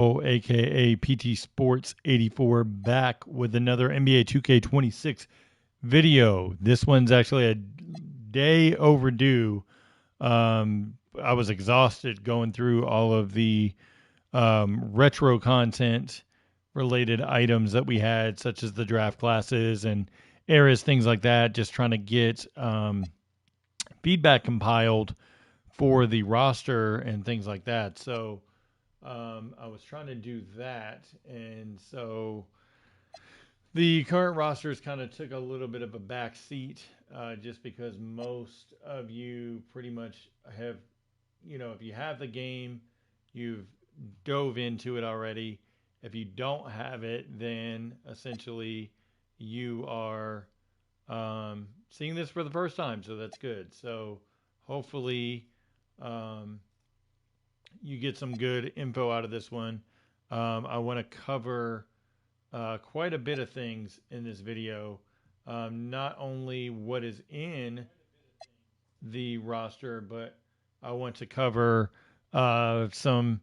aka PT Sports 84, back with another NBA 2K26 video. This one's actually a day overdue. I was exhausted going through all of the retro content related items that we had, such as the draft classes and eras, things like that, just trying to get feedback compiled for the roster and things like that. So I was trying to do that, and so the current rosters kind of took a little bit of a back seat, just because most of you pretty much have, if you have the game, you've dove into it already. If you don't have it, then essentially you are seeing this for the first time, so that's good. So hopefully um, you get some good info out of this one. I want to cover quite a bit of things in this video. Not only what is in the roster, but I want to cover some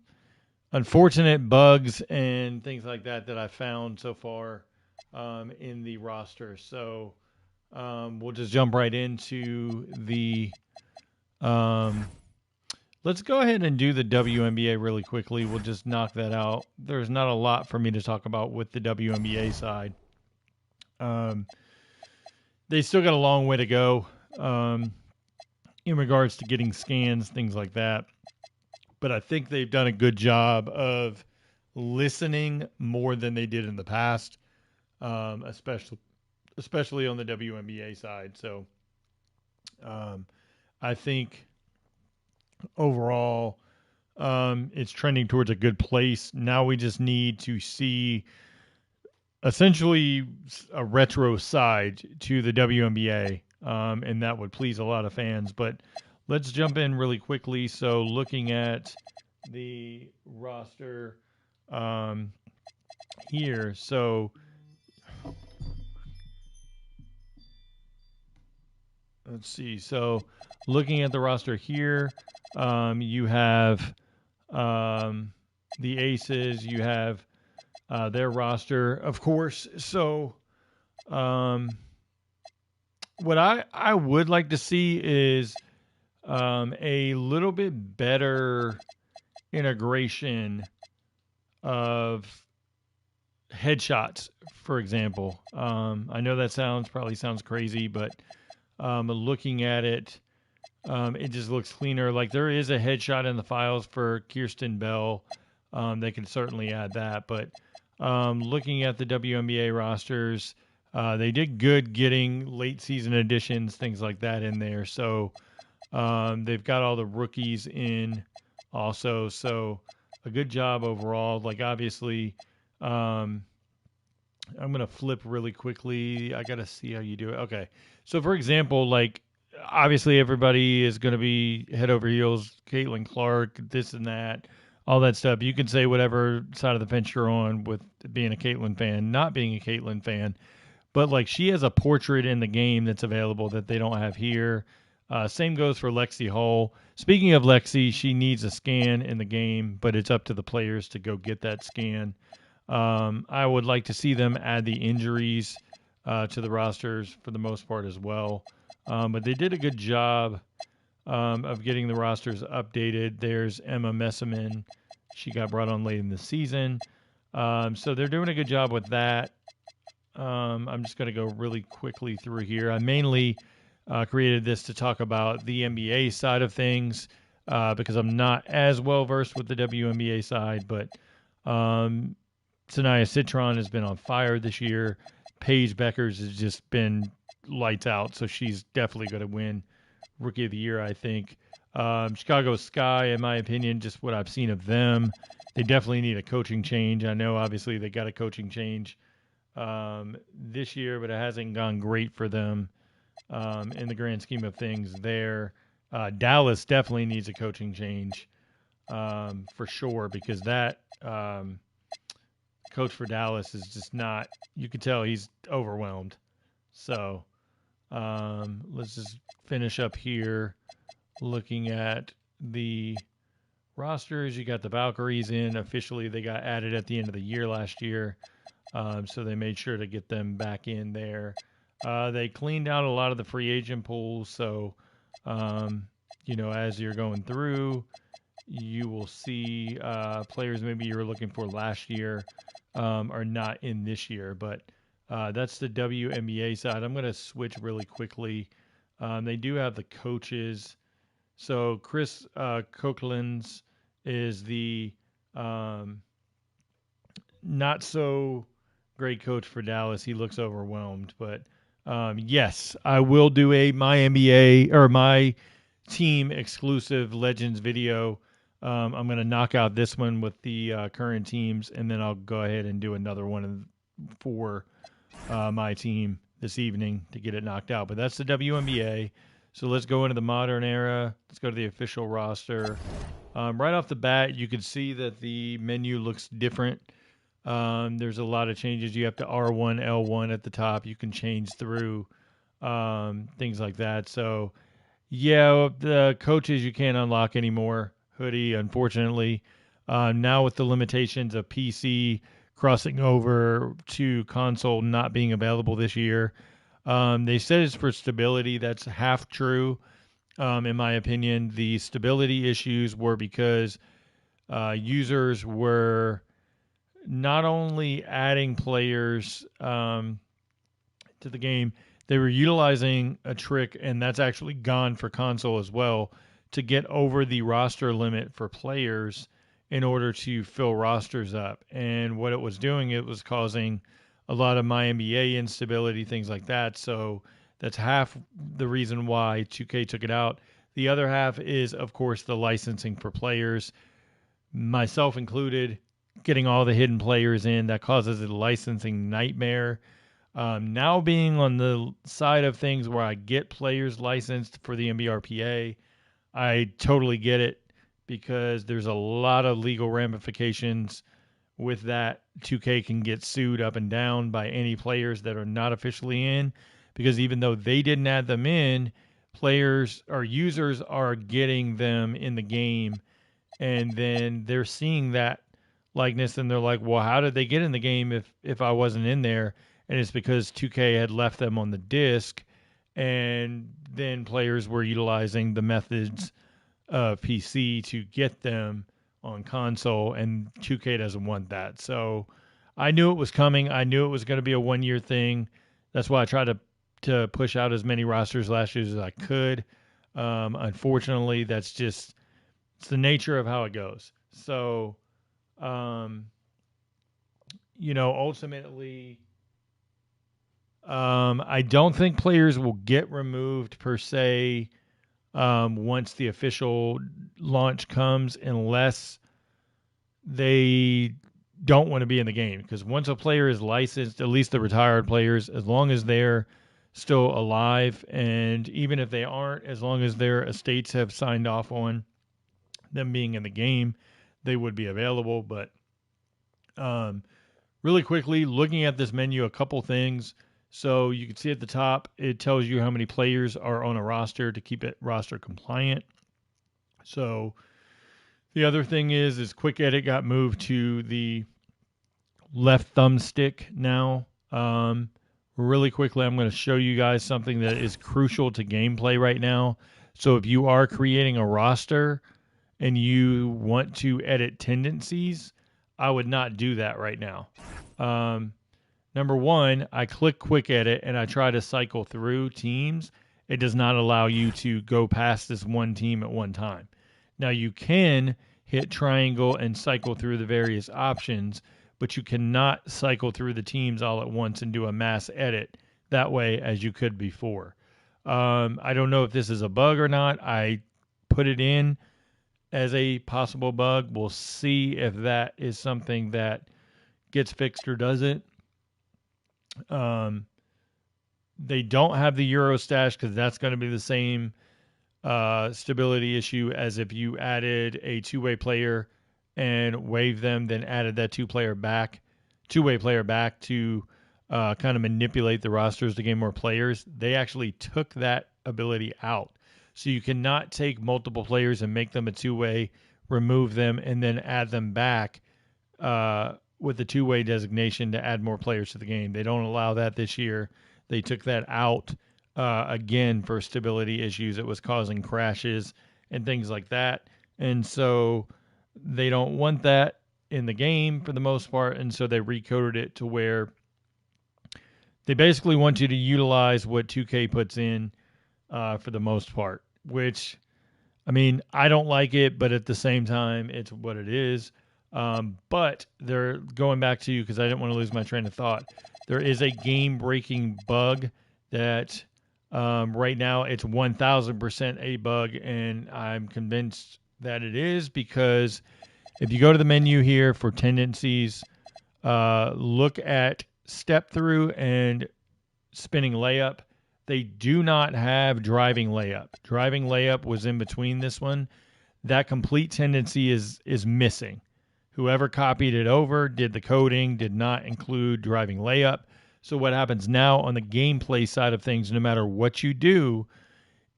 unfortunate bugs and things like that I found so far in the roster. So we'll just jump right into the. Let's go ahead and do the WNBA really quickly. We'll just knock that out. There's not a lot for me to talk about with the WNBA side. They still got a long way to go in regards to getting scans, things like that. But I think they've done a good job of listening more than they did in the past, especially on the WNBA side. So I think overall it's trending towards a good place. Now we just need to see essentially a retro side to the WNBA, and that would please a lot of fans. But let's jump in really quickly. So looking at the roster here, so let's see. So looking at the roster here, you have the Aces, you have their roster, of course. So what I would like to see is a little bit better integration of headshots, for example. I know that probably sounds crazy, but looking at it, it just looks cleaner. Like there is a headshot in the files for Kirsten Bell. They can certainly add that. But looking at the WNBA rosters, they did good getting late season additions, things like that in there. So they've got all the rookies in also. So a good job overall. Like obviously, I'm going to flip really quickly. I got to see how you do it. Okay. So for example, like obviously everybody is going to be head over heels, Caitlin Clark, this and that, all that stuff. You can say whatever side of the fence you're on with being a Caitlin fan, not being a Caitlin fan, but like she has a portrait in the game that's available that they don't have here. Same goes for Lexi Hull. Speaking of Lexi, she needs a scan in the game, but it's up to the players to go get that scan. I would like to see them add the injuries to the rosters for the most part as well. But they did a good job of getting the rosters updated. There's Emma Messiman. She got brought on late in the season. So they're doing a good job with that. I'm just going to go really quickly through here. I mainly created this to talk about the NBA side of things because I'm not as well versed with the WNBA side, but Sanaya Citron has been on fire this year. Paige Beckers has just been lights out, so she's definitely going to win Rookie of the Year, I think. Chicago Sky, in my opinion, just what I've seen of them, they definitely need a coaching change. I know, obviously, they got a coaching change this year, but it hasn't gone great for them in the grand scheme of things there. Dallas definitely needs a coaching change for sure because that coach for Dallas is just not, you can tell he's overwhelmed. So let's just finish up here looking at the rosters. You got the Valkyries in. Officially, they got added at the end of the year last year. So they made sure to get them back in there. They cleaned out a lot of the free agent pools. So, as you're going through, you will see players maybe you were looking for last year are not in this year. But that's the WNBA side. I'm going to switch really quickly. They do have the coaches. So Chris Copeland's is the not so great coach for Dallas. He looks overwhelmed, but yes, I will do my NBA or my team exclusive Legends video. I'm going to knock out this one with the current teams, and then I'll go ahead and do another one for my team this evening to get it knocked out. But that's the WNBA. So let's go into the modern era. Let's go to the official roster. Right off the bat, you can see that the menu looks different. There's a lot of changes. You have to R1, L1 at the top. You can change through things like that. So, yeah, the coaches you can't unlock anymore. Hoodie, unfortunately. Now with the limitations of PC crossing over to console not being available this year, they said it's for stability. That's half true, in my opinion. The stability issues were because users were not only adding players to the game, they were utilizing a trick, and that's actually gone for console as well, to get over the roster limit for players in order to fill rosters up. And what it was doing, it was causing a lot of my NBA instability, things like that. So that's half the reason why 2K took it out. The other half is, of course, the licensing for players, myself included, getting all the hidden players in. That causes a licensing nightmare. Now being on the side of things where I get players licensed for the NBRPA, I totally get it because there's a lot of legal ramifications with that. 2K can get sued up and down by any players that are not officially in, because even though they didn't add them in, players or users are getting them in the game, and then they're seeing that likeness and they're like, well, how did they get in the game if I wasn't in there? And it's because 2K had left them on the disc, and then players were utilizing the methods of PC to get them on console, and 2K doesn't want that. So I knew it was coming. I knew it was going to be a 1 year thing. That's why I tried to push out as many rosters last year as I could. Unfortunately, it's the nature of how it goes. So, ultimately, I don't think players will get removed per se once the official launch comes, unless they don't want to be in the game. Because once a player is licensed, at least the retired players, as long as they're still alive, and even if they aren't, as long as their estates have signed off on them being in the game, they would be available. But really quickly, looking at this menu, a couple things. So you can see at the top, it tells you how many players are on a roster to keep it roster compliant. So the other thing is quick edit got moved to the left thumbstick now. Really quickly, I'm going to show you guys something that is crucial to gameplay right now. So if you are creating a roster and you want to edit tendencies, I would not do that right now. Number one, I click quick edit and I try to cycle through teams. It does not allow you to go past this one team at one time. Now you can hit triangle and cycle through the various options, but you cannot cycle through the teams all at once and do a mass edit that way as you could before. I don't know if this is a bug or not. I put it in as a possible bug. We'll see if that is something that gets fixed or doesn't. They don't have the Euro stash because that's going to be the same stability issue as if you added a two-way player and waived them, then added that two-way player back to kind of manipulate the rosters to gain more players. They actually took that ability out. So you cannot take multiple players and make them a two-way remove them, and then add them back with the two-way designation to add more players to the game. They don't allow that this year. They took that out again for stability issues. It was causing crashes and things like that. And so they don't want that in the game for the most part. And so they recoded it to where they basically want you to utilize what 2K puts in for the most part, which, I mean, I don't like it, but at the same time, it's what it is. But they're going back to you because I didn't want to lose my train of thought. There is a game breaking bug that right now it's 1000% a bug, and I'm convinced that it is because if you go to the menu here for tendencies, look at step through and spinning layup. They do not have driving layup. Driving layup was in between this one. That complete tendency is missing. Whoever copied it over, did the coding, did not include driving layup. So what happens now on the gameplay side of things, no matter what you do,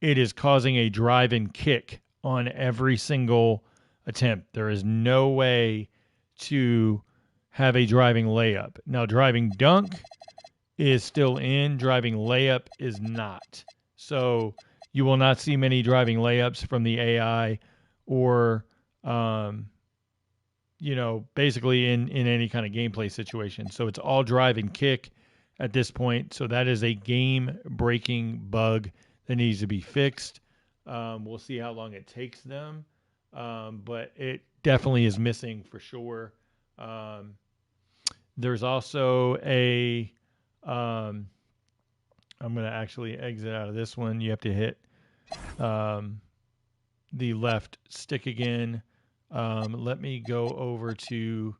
it is causing a drive and kick on every single attempt. There is no way to have a driving layup. Now, driving dunk is still in, driving layup is not. So you will not see many driving layups from the AI or basically in any kind of gameplay situation. So it's all drive and kick at this point. So that is a game-breaking bug that needs to be fixed. We'll see how long it takes them, but it definitely is missing for sure. There's also I'm going to actually exit out of this one. You have to hit the left stick again. Let me go over to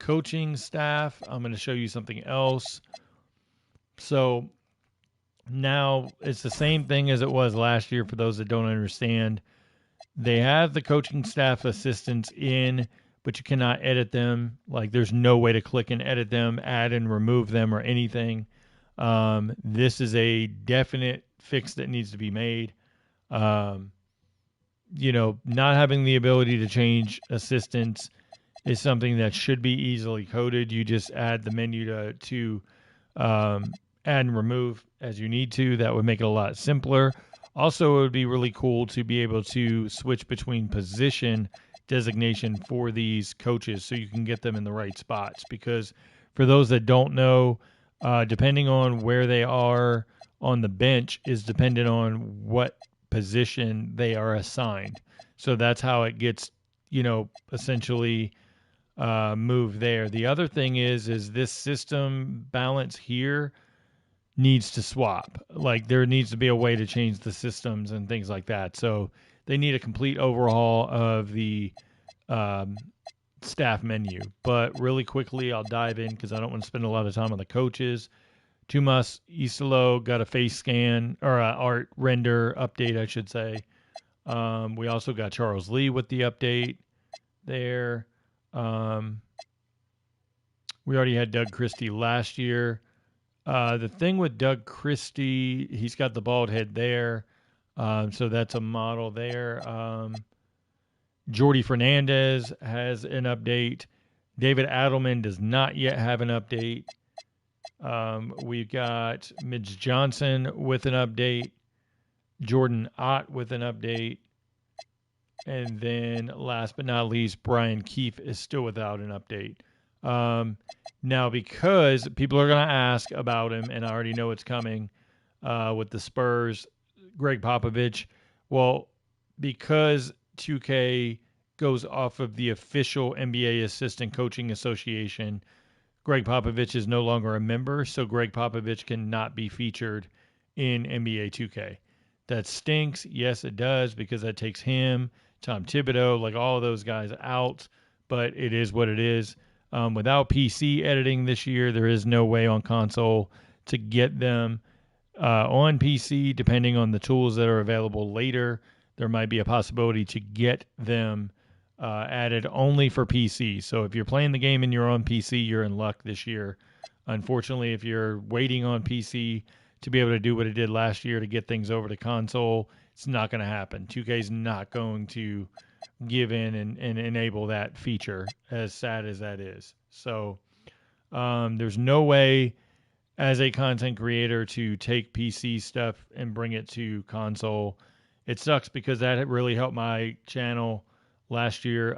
coaching staff. I'm going to show you something else. So now it's the same thing as it was last year for those that don't understand. They have the coaching staff assistants in, but you cannot edit them. Like there's no way to click and edit them, add and remove them or anything. This is a definite fix that needs to be made. Not having the ability to change assistants is something that should be easily coded. You just add the menu to add and remove as you need to. That would make it a lot simpler. Also, it would be really cool to be able to switch between position designation for these coaches so you can get them in the right spots. Because for those that don't know, depending on where they are on the bench is dependent on what position they are assigned. So that's how it gets, essentially moved there. The other thing is this system balance here needs to swap. Like there needs to be a way to change the systems and things like that. So they need a complete overhaul of the staff menu. But really quickly, I'll dive in because I don't want to spend a lot of time on the coaches. Tumas Isolo got a face scan or a art render update, I should say. We also got Charles Lee with the update there. We already had Doug Christie last year. The thing with Doug Christie, he's got the bald head there. So that's a model there. Jordy Fernandez has an update. David Adelman does not yet have an update. We've got Midge Johnson with an update. Jordan Ott with an update. And then last but not least, Brian Keefe is still without an update. Now, because people are going to ask about him, and I already know it's coming with the Spurs, Greg Popovich. Well, because 2K goes off of the official NBA Assistant Coaching Association, Greg Popovich is no longer a member, so Greg Popovich cannot be featured in NBA 2K. That stinks. Yes, it does, because that takes him, Tom Thibodeau, like all of those guys out, but it is what it is. Without PC editing this year, there is no way on console to get them on PC. Depending on the tools that are available later, there might be a possibility to get them added only for PC. So if you're playing the game and you're on PC, you're in luck this year. Unfortunately, if you're waiting on PC to be able to do what it did last year to get things over to console, it's not going to happen. 2K is not going to give in and enable that feature, as sad as that is. So there's no way as a content creator to take PC stuff and bring it to console. It sucks because that really helped my channel last year.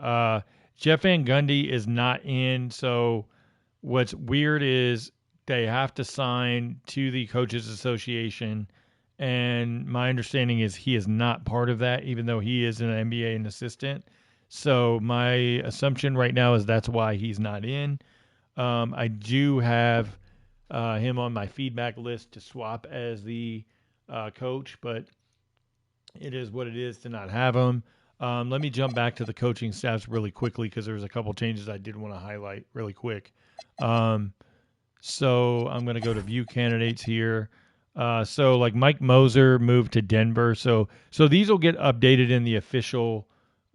Jeff Van Gundy is not in, so what's weird is they have to sign to the Coaches Association, and my understanding is he is not part of that, even though he is an NBA and assistant. So my assumption right now is that's why he's not in. I do have him on my feedback list to swap as the coach, but it is what it is to not have him. Let me jump back to the coaching staffs really quickly because there's a couple changes I did want to highlight really quick. So I'm going to go to view candidates here. So like Mike Moser moved to Denver. So these will get updated in the official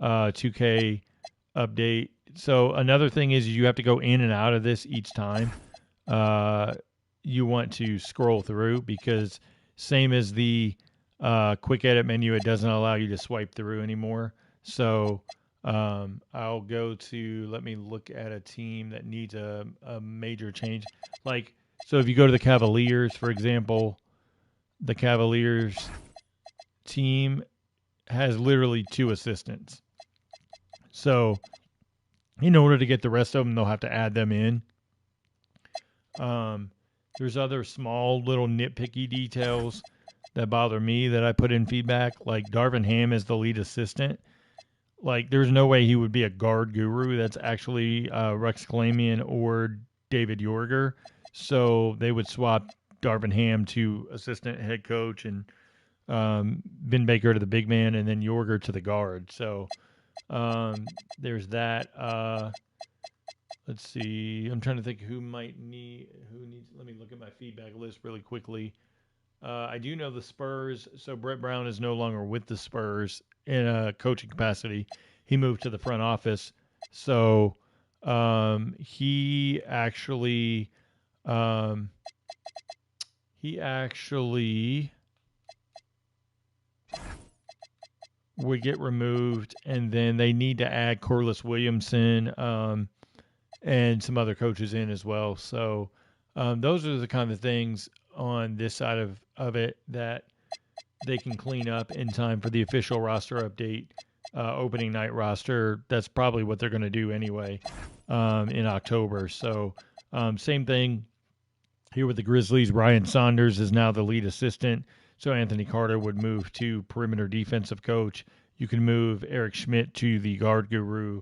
2K update. So another thing is you have to go in and out of this each time. You want to scroll through because same as the quick edit menu, it doesn't allow you to swipe through anymore. So I'll go to, let me look at a team that needs a major change. Like, so if you go to the Cavaliers, for example, the Cavaliers team has literally 2 assistants. So in order to get the rest of them, they'll have to add them in. There's other small little nitpicky details that bother me that I put in feedback. Like Darvin Ham is the lead assistant. Like there's no way he would be a guard guru. That's actually Rex Kalamian or David Yorger. So they would swap Darvin Ham to assistant head coach and Ben Baker to the big man and then Yorger to the guard. So there's that. Let's see. I'm trying to think who needs. Let me look at my feedback list really quickly. I do know the Spurs. So Brett Brown is no longer with the Spurs in a coaching capacity. He moved to the front office. So he actually would get removed, and then they need to add Corliss Williamson and some other coaches in as well. So those are the kind of things on this side of it that they can clean up in time for the official roster update, opening night roster. That's probably what they're going to do anyway in October. So same thing here with the Grizzlies. Ryan Saunders is now the lead assistant. So Anthony Carter would move to perimeter defensive coach. You can move Eric Schmidt to the guard guru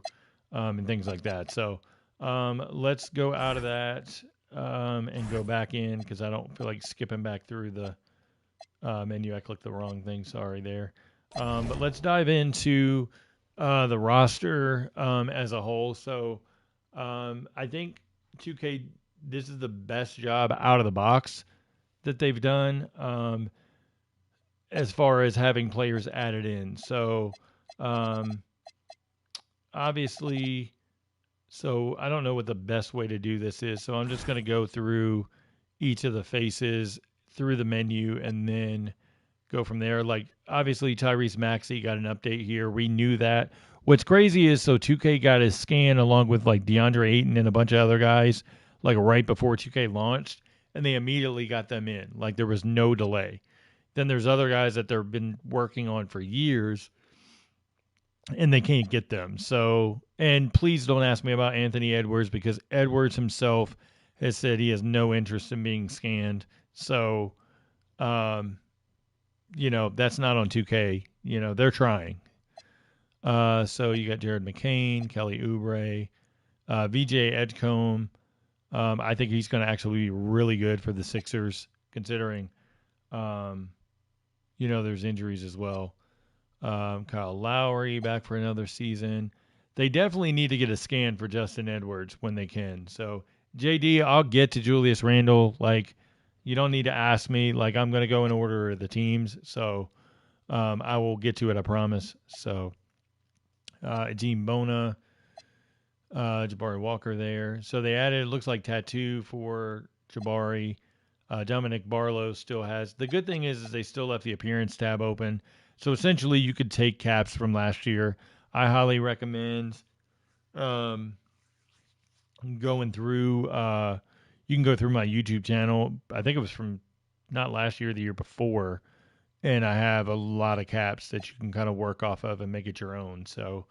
and things like that. So let's go out of that and go back in because I don't feel like skipping back through the menu. I clicked the wrong thing. Sorry there. But let's dive into the roster as a whole. So I think 2K, this is the best job out of the box that they've done as far as having players added in. So obviously, so I don't know what the best way to do this is. So I'm just going to go through each of the faces through the menu and then go from there. Like obviously Tyrese Maxey got an update here. We knew that. What's crazy is so 2K got his scan along with like DeAndre Ayton and a bunch of other guys like right before 2K launched, and they immediately got them in. Like there was no delay. Then there's other guys that they've been working on for years and they can't get them. So, and please don't ask me about Anthony Edwards because Edwards himself has said he has no interest in being scanned. So, you know, that's not on 2K. You know, they're trying. So you got Jared McCain, Kelly Oubre, VJ Edgecombe. I think he's going to actually be really good for the Sixers considering, you know, there's injuries as well. Kyle Lowry back for another season. They definitely need to get a scan for Justin Edwards when they can. So, JD, I'll get to Julius Randle. Like, you don't need to ask me. Like, I'm going to go in order of the teams. So, I will get to it, I promise. So, Ajim Bona, Jabari Walker there. So, they added, it looks like tattoo for Jabari. Dominic Barlow still has. The good thing is they still left the appearance tab open. So essentially, you could take caps from last year. I highly recommend going through. You can go through my YouTube channel. I think it was from not last year, the year before, and I have a lot of caps that you can kind of work off of and make it your own. So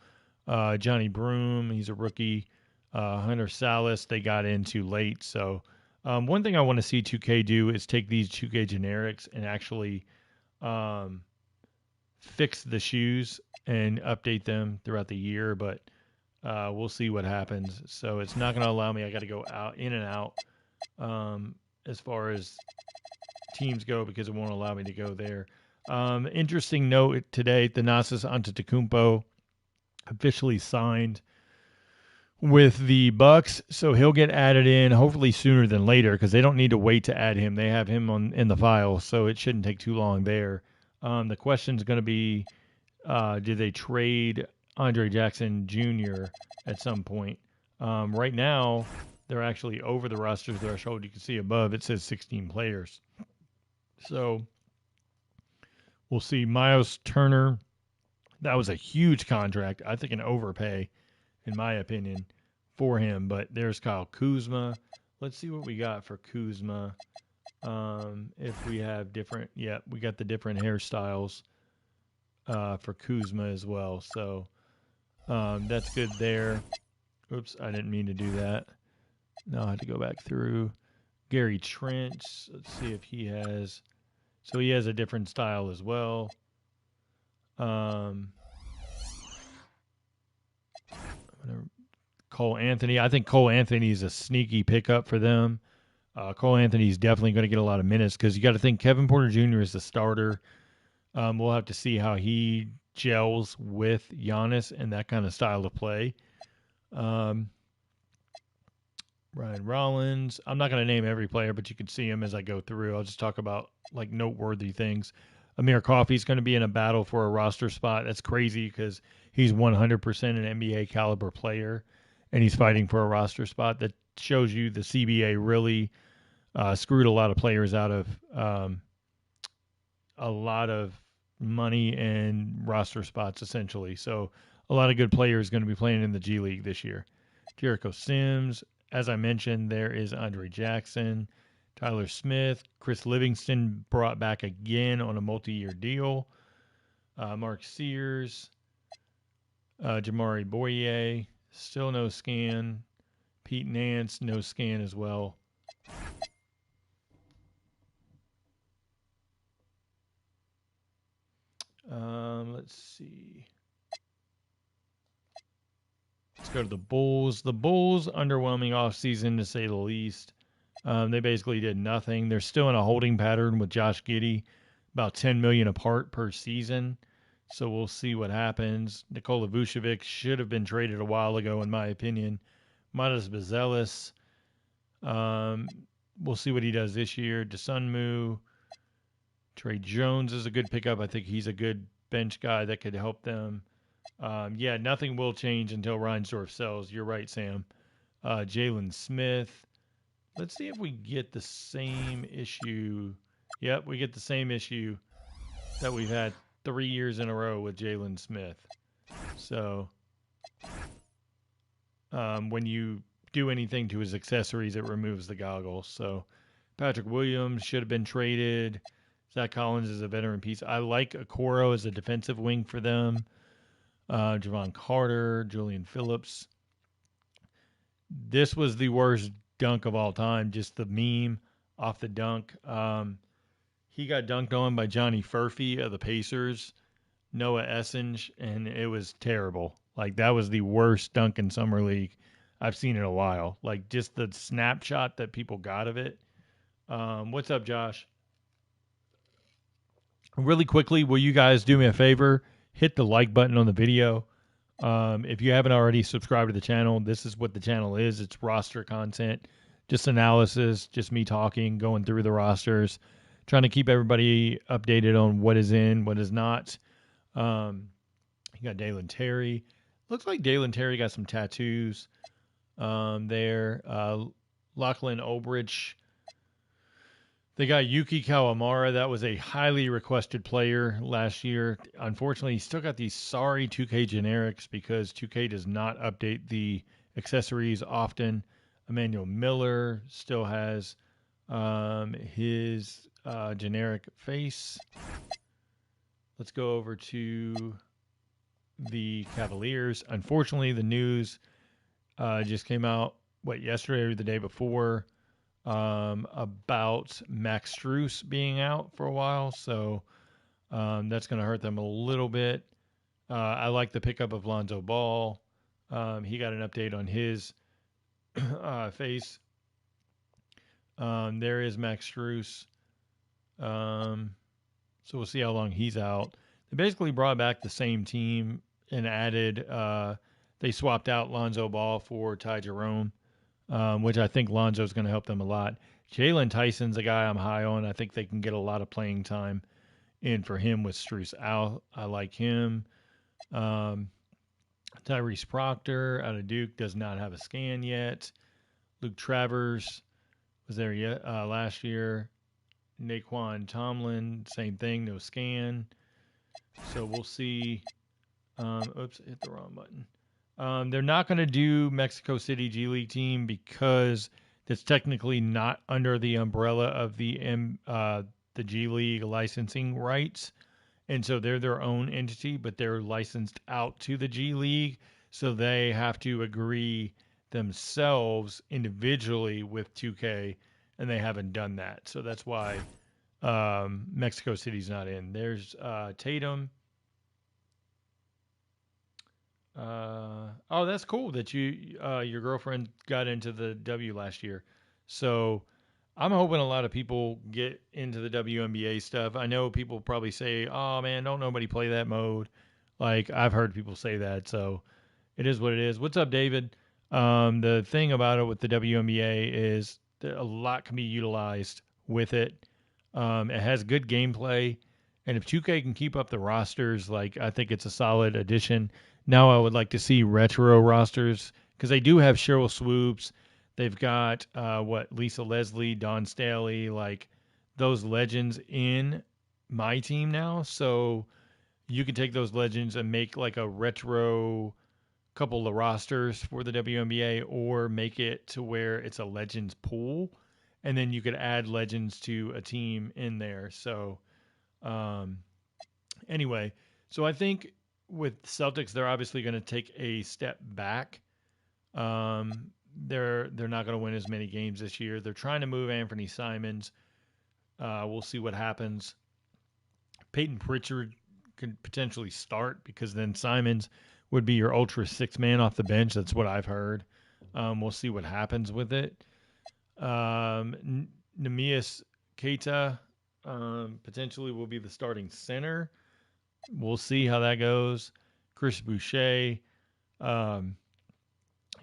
Johnny Broom, he's a rookie. Hunter Salas, they got into late. So one thing I want to see 2K do is take these 2K generics and actually fix the shoes and update them throughout the year. But we'll see what happens. So it's not going to allow me. I got to go out in and out as far as teams go because it won't allow me to go there. Interesting note today: Thanasis Antetokounmpo officially signed with the Bucks, so he'll get added in hopefully sooner than later because they don't need to wait to add him. They have him in the file, so it shouldn't take too long there. The question is going to be, do they trade Andre Jackson Jr. at some point? Right now, they're actually over the roster threshold. You can see above it says 16 players. So we'll see. Miles Turner, that was a huge contract. I think an overpay, in my opinion, for him. But there's Kyle Kuzma. Let's see what we got for Kuzma. If we have different, yeah, we got the different hairstyles for Kuzma as well. So that's good there. Oops, I didn't mean to do that. Now I have to go back through. Gary Trent, let's see if he has. So he has a different style as well. Cole Anthony. I think Cole Anthony is a sneaky pickup for them. Cole Anthony is definitely going to get a lot of minutes because you got to think Kevin Porter Jr. is the starter. We'll have to see how he gels with Giannis and that kind of style of play. Ryan Rollins. I'm not going to name every player, but you can see him as I go through. I'll just talk about like noteworthy things. Amir Coffey's going to be in a battle for a roster spot. That's crazy because he's 100% an NBA caliber player, and he's fighting for a roster spot. That shows you the CBA really screwed a lot of players out of a lot of money and roster spots, essentially. So a lot of good players going to be playing in the G League this year. Jericho Sims. As I mentioned, there is Andre Jackson, Tyler Smith, Chris Livingston brought back again on a multi-year deal, Mark Sears, Jamari Boye, still no scan, Pete Nance, no scan as well. Let's see. Let's go to the Bulls. The Bulls, underwhelming offseason to say the least. They basically did nothing. They're still in a holding pattern with Josh Giddey, about $10 million apart per season. So we'll see what happens. Nikola Vucevic should have been traded a while ago, in my opinion. Midas Bazelis. We'll see what he does this year. Desunmu. Trey Jones is a good pickup. I think he's a good bench guy that could help them. Yeah, nothing will change until Reinsdorf sells. You're right, Sam. Jalen Smith. Let's see if we get the same issue. Yep, we get the same issue that we've had 3 years in a row with Jalen Smith. So when you do anything to his accessories, it removes the goggles. So Patrick Williams should have been traded. Zach Collins is a veteran piece. I like Okoro as a defensive wing for them. Javon Carter, Julian Phillips. This was the worst dunk of all time, just the meme off the dunk. He got dunked on by Johnny Furphy of the Pacers, Noah Essenge, and it was terrible. Like, that was the worst dunk in Summer League I've seen in a while. Like, just the snapshot that people got of it. What's up, Josh? Really quickly, will you guys do me a favor? Hit the like button on the video. If you haven't already subscribed to the channel, this is what the channel is. It's roster content, just analysis, just me talking, going through the rosters, trying to keep everybody updated on what is in, what is not. You got Dalen Terry. Looks like Dalen Terry got some tattoos there. Lachlan Olbrich. They got Yuki Kawamura. That was a highly requested player last year. Unfortunately, he still got these sorry 2K generics because 2K does not update the accessories often. Emmanuel Miller still has his generic face. Let's go over to the Cavaliers. Unfortunately, the news just came out, yesterday or the day before, about Max Strus being out for a while. So that's going to hurt them a little bit. I like the pickup of Lonzo Ball. He got an update on his face. There is Max Strus. So we'll see how long he's out. They basically brought back the same team and added. They swapped out Lonzo Ball for Ty Jerome, which I think Lonzo is going to help them a lot. Jalen Tyson's a guy I'm high on. I think they can get a lot of playing time in for him with Strus out. I like him. Tyrese Proctor out of Duke does not have a scan yet. Luke Travers was there yet last year. Naquan Tomlin, same thing, no scan. So we'll see. Oops, hit the wrong button. They're not going to do Mexico City G League team because that's technically not under the umbrella of the G League licensing rights, and so they're their own entity, but they're licensed out to the G League, so they have to agree themselves individually with 2K, and they haven't done that. So that's why Mexico City's not in. There's Tatum. Oh, that's cool that your girlfriend got into the W last year. So I'm hoping a lot of people get into the WNBA stuff. I know people probably say, "Oh man, don't nobody play that mode." Like I've heard people say that. So it is what it is. What's up, David? The thing about it with the WNBA is that a lot can be utilized with it. It has good gameplay, and if 2K can keep up the rosters, like I think it's a solid addition. Now I would like to see retro rosters because they do have Cheryl Swoops. They've got Lisa Leslie, Don Staley, like those legends in my team now. So you can take those legends and make like a retro couple of rosters for the WNBA, or make it to where it's a legends pool, and then you could add legends to a team in there. So um, anyway, so I think with Celtics, they're obviously going to take a step back. They're not going to win as many games this year. They're trying to move Anthony Simons. We'll see what happens. Peyton Pritchard could potentially start because then Simons would be your ultra six man off the bench. That's what I've heard. We'll see what happens with it. Nemias Keita potentially will be the starting center. We'll see how that goes. Chris Boucher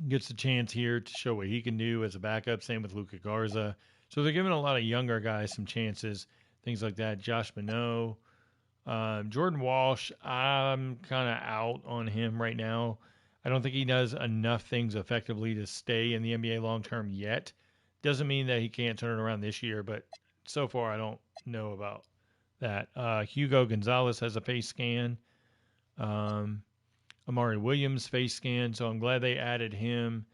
gets a chance here to show what he can do as a backup. Same with Luka Garza. So they're giving a lot of younger guys some chances, things like that. Josh Minot. Jordan Walsh, I'm kind of out on him right now. I don't think he does enough things effectively to stay in the NBA long term yet. Doesn't mean that he can't turn it around this year, but so far I don't know about that. Hugo Gonzalez has a face scan. Amari Williams face scan. So I'm glad they added him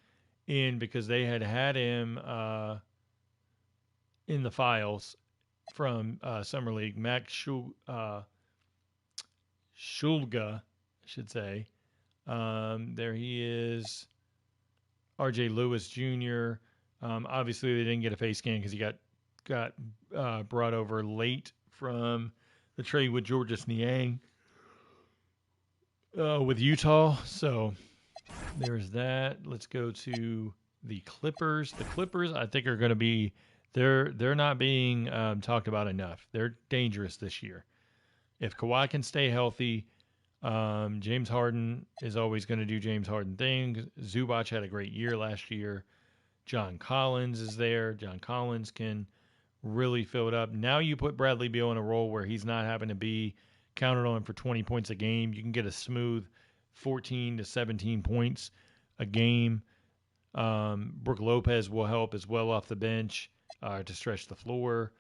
in because they had him in the files from Summer League. Max Shulga, I should say. There he is. RJ Lewis Jr. Obviously, they didn't get a face scan because he got brought over late from the trade with Georges Niang with Utah. So there's that. Let's go to the Clippers. The Clippers, I think, are going to be they're not being talked about enough. They're dangerous this year. If Kawhi can stay healthy, James Harden is always going to do James Harden things. Zubac had a great year last year. John Collins is there. John Collins can really fill it up. Now you put Bradley Beal in a role where he's not having to be counted on for 20 points a game. You can get a smooth 14 to 17 points a game. Brook Lopez will help as well off the bench to stretch the floor.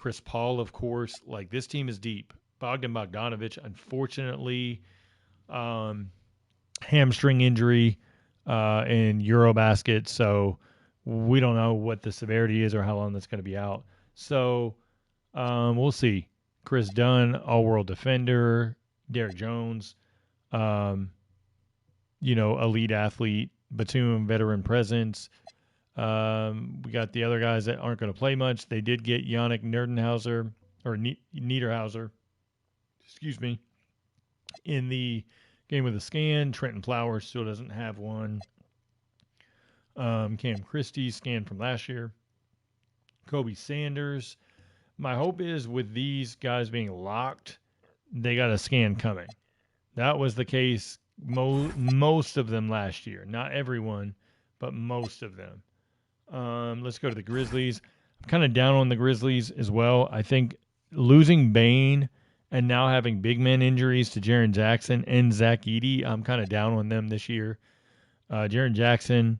Chris Paul, of course. Like, this team is deep. Bogdan Bogdanovic, unfortunately, hamstring injury in Eurobasket, so we don't know what the severity is or how long that's going to be out. So we'll see. Chris Dunn, all-world defender. Derek Jones, elite athlete. Batum, veteran presence. We got the other guys that aren't going to play much. They did get Yannick Niederhauser, excuse me, in the game with a scan. Trenton Flowers still doesn't have one. Cam Christie, scan from last year. Kobe Sanders. My hope is with these guys being locked, they got a scan coming. That was the case most of them last year. Not everyone, but most of them. Let's go to the Grizzlies. I'm kind of down on the Grizzlies as well. I think losing Bane and now having big man injuries to Jaren Jackson and Zach Edey, I'm kind of down on them this year. Jaren Jackson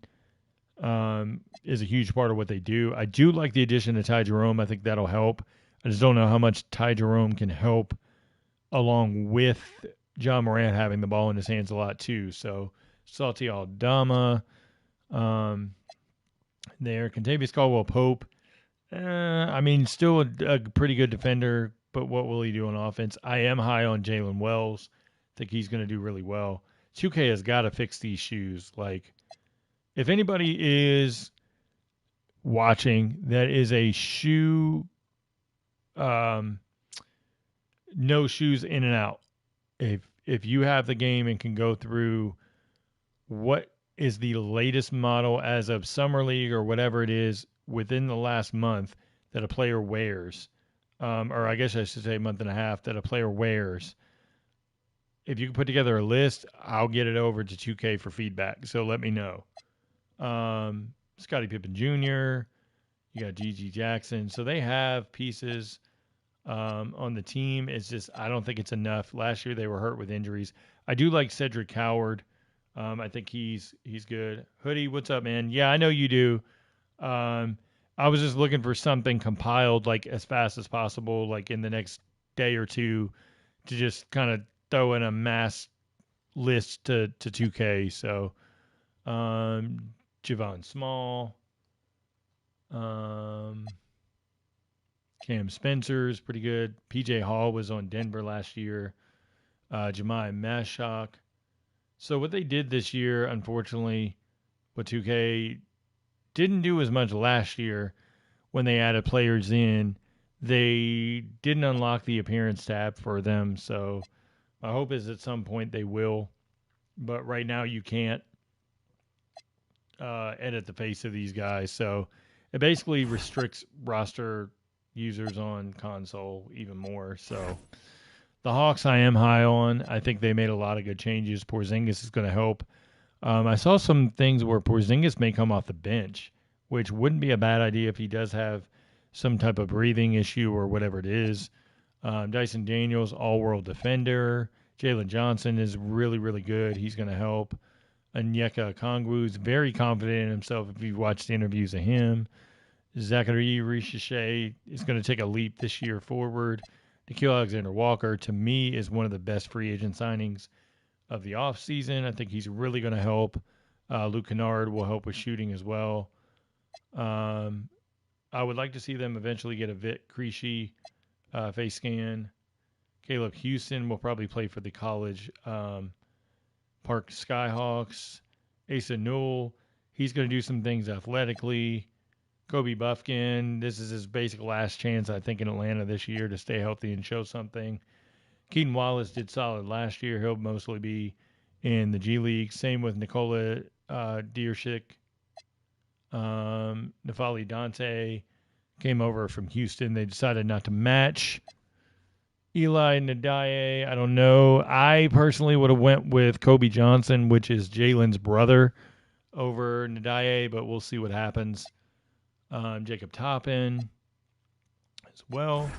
is a huge part of what they do. I do like the addition of Ty Jerome. I think that'll help. I just don't know how much Ty Jerome can help along with John Morant having the ball in his hands a lot too. So Salty Aldama there. Kentavious Caldwell-Pope. Still a pretty good defender, but what will he do on offense? I am high on Jalen Wells. I think he's going to do really well. 2K has got to fix these shoes. Like, if anybody is watching that is a shoe, no shoes in and out. If you have the game and can go through what is the latest model as of Summer League or whatever it is within the last month that a player wears, or I guess I should say month and a half that a player wears. If you can put together a list, I'll get it over to 2K for feedback. So let me know. Scottie Pippen Jr., you got G.G. Jackson. So they have pieces on the team. It's just I don't think it's enough. Last year they were hurt with injuries. I do like Cedric Howard. I think he's good. Hoodie, what's up, man? Yeah, I know you do. I was just looking for something compiled like as fast as possible, like in the next day or two, to just kind of throw in a mass list to 2K. So Javon Small, Cam Spencer is pretty good. PJ Hall was on Denver last year. Jemiah Mashak. So what they did this year, unfortunately, what 2K didn't do as much last year when they added players in, they didn't unlock the appearance tab for them. So my hope is at some point they will. But right now you can't edit the face of these guys. So it basically restricts roster users on console even more. So the Hawks I am high on. I think they made a lot of good changes. Porzingis is going to help. I saw some things where Porzingis may come off the bench, which wouldn't be a bad idea if he does have some type of breathing issue or whatever it is. Dyson Daniels, all-world defender. Jalen Johnson is really, really good. He's going to help. Onyeka Okongwu is very confident in himself if you've watched the interviews of him. Zachary Richichet is going to take a leap this year forward. Nickeil Alexander-Walker, to me, is one of the best free agent signings of the offseason. I think he's really going to help. Luke Kennard will help with shooting as well. I would like to see them eventually get a Vit Krejci face scan. Caleb Houston will probably play for the college Park Skyhawks. Asa Newell, he's going to do some things athletically. Kobe Buffkin, this is his basic last chance, I think, in Atlanta this year to stay healthy and show something. Keaton Wallace did solid last year. He'll mostly be in the G League. Same with Nikola Diershik. Nafali Dante came over from Houston. They decided not to match. Eli Nadaye, I don't know. I personally would have went with Kobe Johnson, which is Jalen's brother, over Nadaye, but we'll see what happens. Jacob Toppin as well.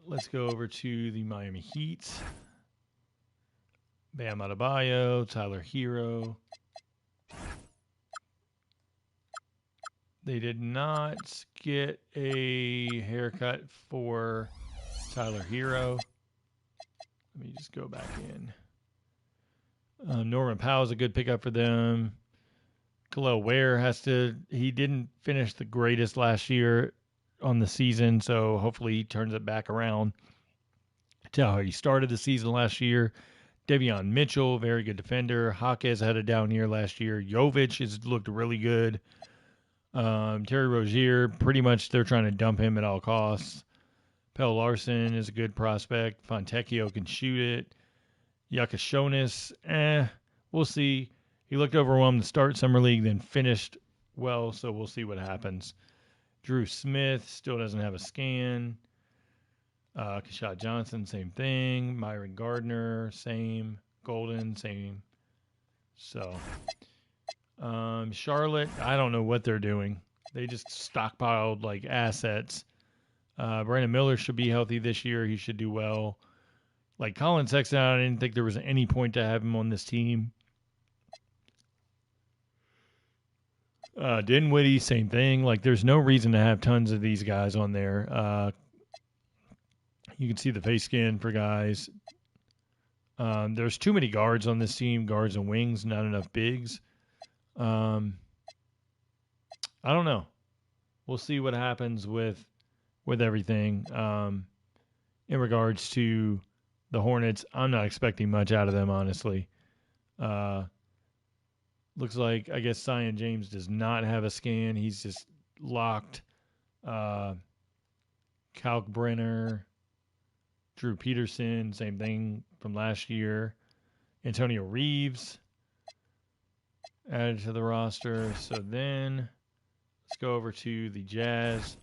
Let's go over to the Miami Heat. Bam Adebayo, Tyler Hero. They did not get a haircut for Tyler Hero. Let me just go back in. Norman Powell's a good pickup for them. Khalil Ware he didn't finish the greatest last year on the season, so hopefully he turns it back around to how he started the season last year. Davion Mitchell, very good defender. Jaquez had a down year last year. Jovic has looked really good. Terry Rozier, pretty much they're trying to dump him at all costs. Pell Larson is a good prospect. Fontecchio can shoot it. Yakashonis, we'll see. He looked overwhelmed to start Summer League, then finished well, so we'll see what happens. Drew Smith still doesn't have a scan. Kashad Johnson, same thing. Myron Gardner, same. Golden, same. So, Charlotte, I don't know what they're doing. They just stockpiled like assets. Brandon Miller should be healthy this year. He should do well. Like Colin Sexton, I didn't think there was any point to have him on this team. Dinwiddie, same thing. Like there's no reason to have tons of these guys on there. You can see the face scan for guys. There's too many guards on this team, guards and wings, not enough bigs. I don't know. We'll see what happens with everything. In regards to the Hornets, I'm not expecting much out of them, honestly. Looks like, I guess, Zion James does not have a scan. He's just locked. Kalkbrenner, Drew Peterson, same thing from last year. Antonio Reeves added to the roster. So then let's go over to the Jazz.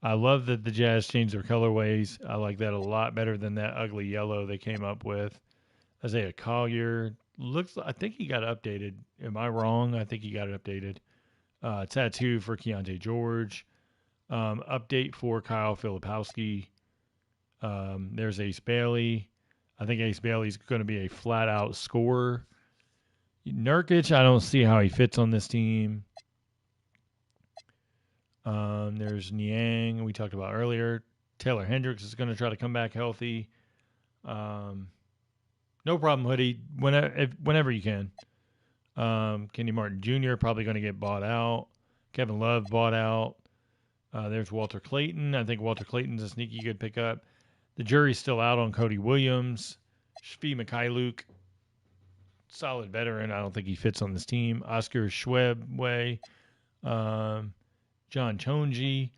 I love that the Jazz changed their colorways. I like that a lot better than that ugly yellow they came up with. Isaiah Collier I think he got updated. Am I wrong? I think he got it updated. Tattoo for Keontae George. Update for Kyle Filipowski. There's Ace Bailey. I think Ace Bailey's going to be a flat-out scorer. Nurkic, I don't see how he fits on this team. There's Niang, we talked about earlier. Taylor Hendricks is going to try to come back healthy. No problem, Hoodie. Whenever you can. Kenny Martin Jr. probably going to get bought out. Kevin Love bought out. There's Walter Clayton. I think Walter Clayton's a sneaky good pickup. The jury's still out on Cody Williams. Shfi Mikhailuk, solid veteran. I don't think he fits on this team. Oscar Schwebway. John Chonji.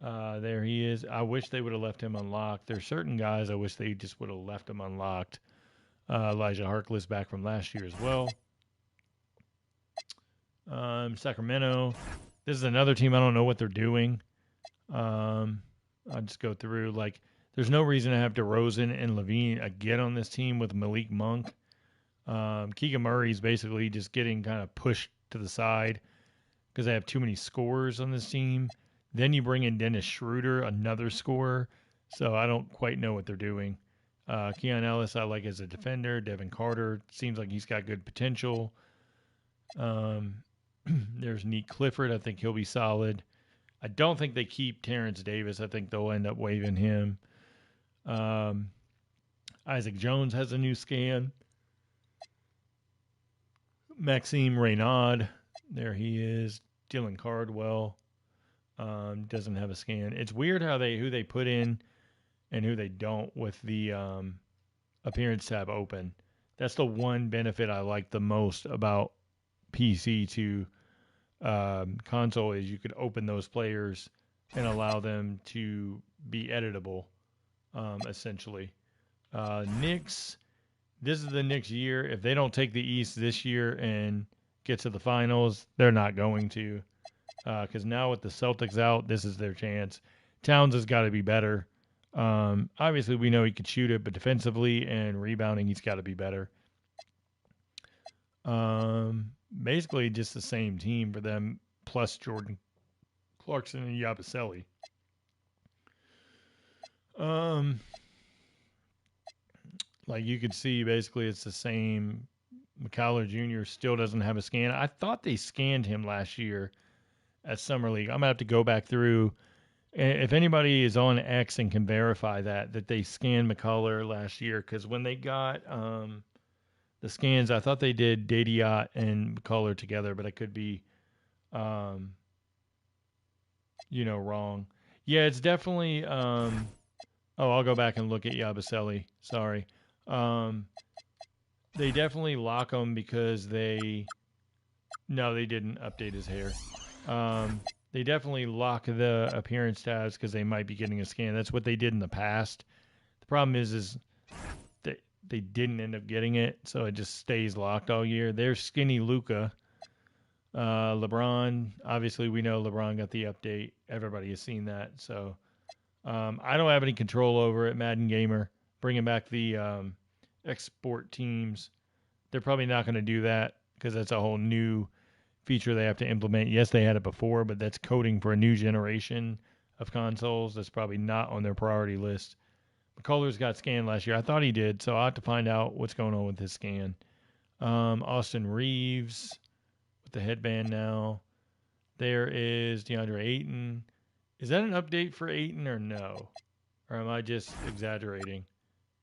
There he is. I wish they would have left him unlocked. There's certain guys I wish they just would have left him unlocked. Elijah Harkless back from last year as well. Sacramento. This is another team I don't know what they're doing. I'll just go through. Like, there's no reason to have DeRozan and Levine again on this team with Malik Monk. Keegan Murray's basically just getting kind of pushed to the side because they have too many scorers on this team. Then you bring in Dennis Schroeder, another scorer. So I don't quite know what they're doing. Keon Ellis I like as a defender. Devin Carter seems like he's got good potential. There's Neat Clifford. I think he'll be solid. I don't think they keep Terrence Davis. I think they'll end up waiving him. Isaac Jones has a new scan. Maxime Reynaud. There he is. Dylan Cardwell. Doesn't have a scan. It's weird who they put in and who they don't with the appearance tab open. That's the one benefit I like the most about PC to console is you could open those players and allow them to be editable, essentially. Knicks, this is the Knicks year. If they don't take the East this year and get to the finals, they're not going to. Because now with the Celtics out, this is their chance. Towns has got to be better. Obviously, we know he could shoot it, but defensively and rebounding, he's got to be better. Basically, just the same team for them, plus Jordan Clarkson and Yabusele. Like you could see, basically, it's the same. McCallum Jr. still doesn't have a scan. I thought they scanned him last year, at Summer League. I'm gonna have to go back through. If anybody is on X and can verify that they scanned McCullough last year, because when they got the scans, I thought they did Dadiot and McCullough together, but I could be, um, wrong. Yeah, it's definitely. Oh, I'll go back and look at Yabusele. Sorry. Um, they definitely lock him because they. No, they didn't update his hair. They definitely lock the appearance tabs because they might be getting a scan. That's what they did in the past. The problem is they didn't end up getting it, so it just stays locked all year. There's skinny Luca. LeBron, obviously, we know LeBron got the update. Everybody has seen that. So I don't have any control over it, Madden Gamer. Bringing back the export teams. They're probably not going to do that because that's a whole new feature they have to implement. Yes, they had it before, but that's coding for a new generation of consoles. That's probably not on their priority list. McCullers got scanned last year. I thought he did, so I'll have to find out what's going on with his scan. Austin Reeves with the headband now. There is DeAndre Ayton. Is that an update for Ayton or no? Or am I just exaggerating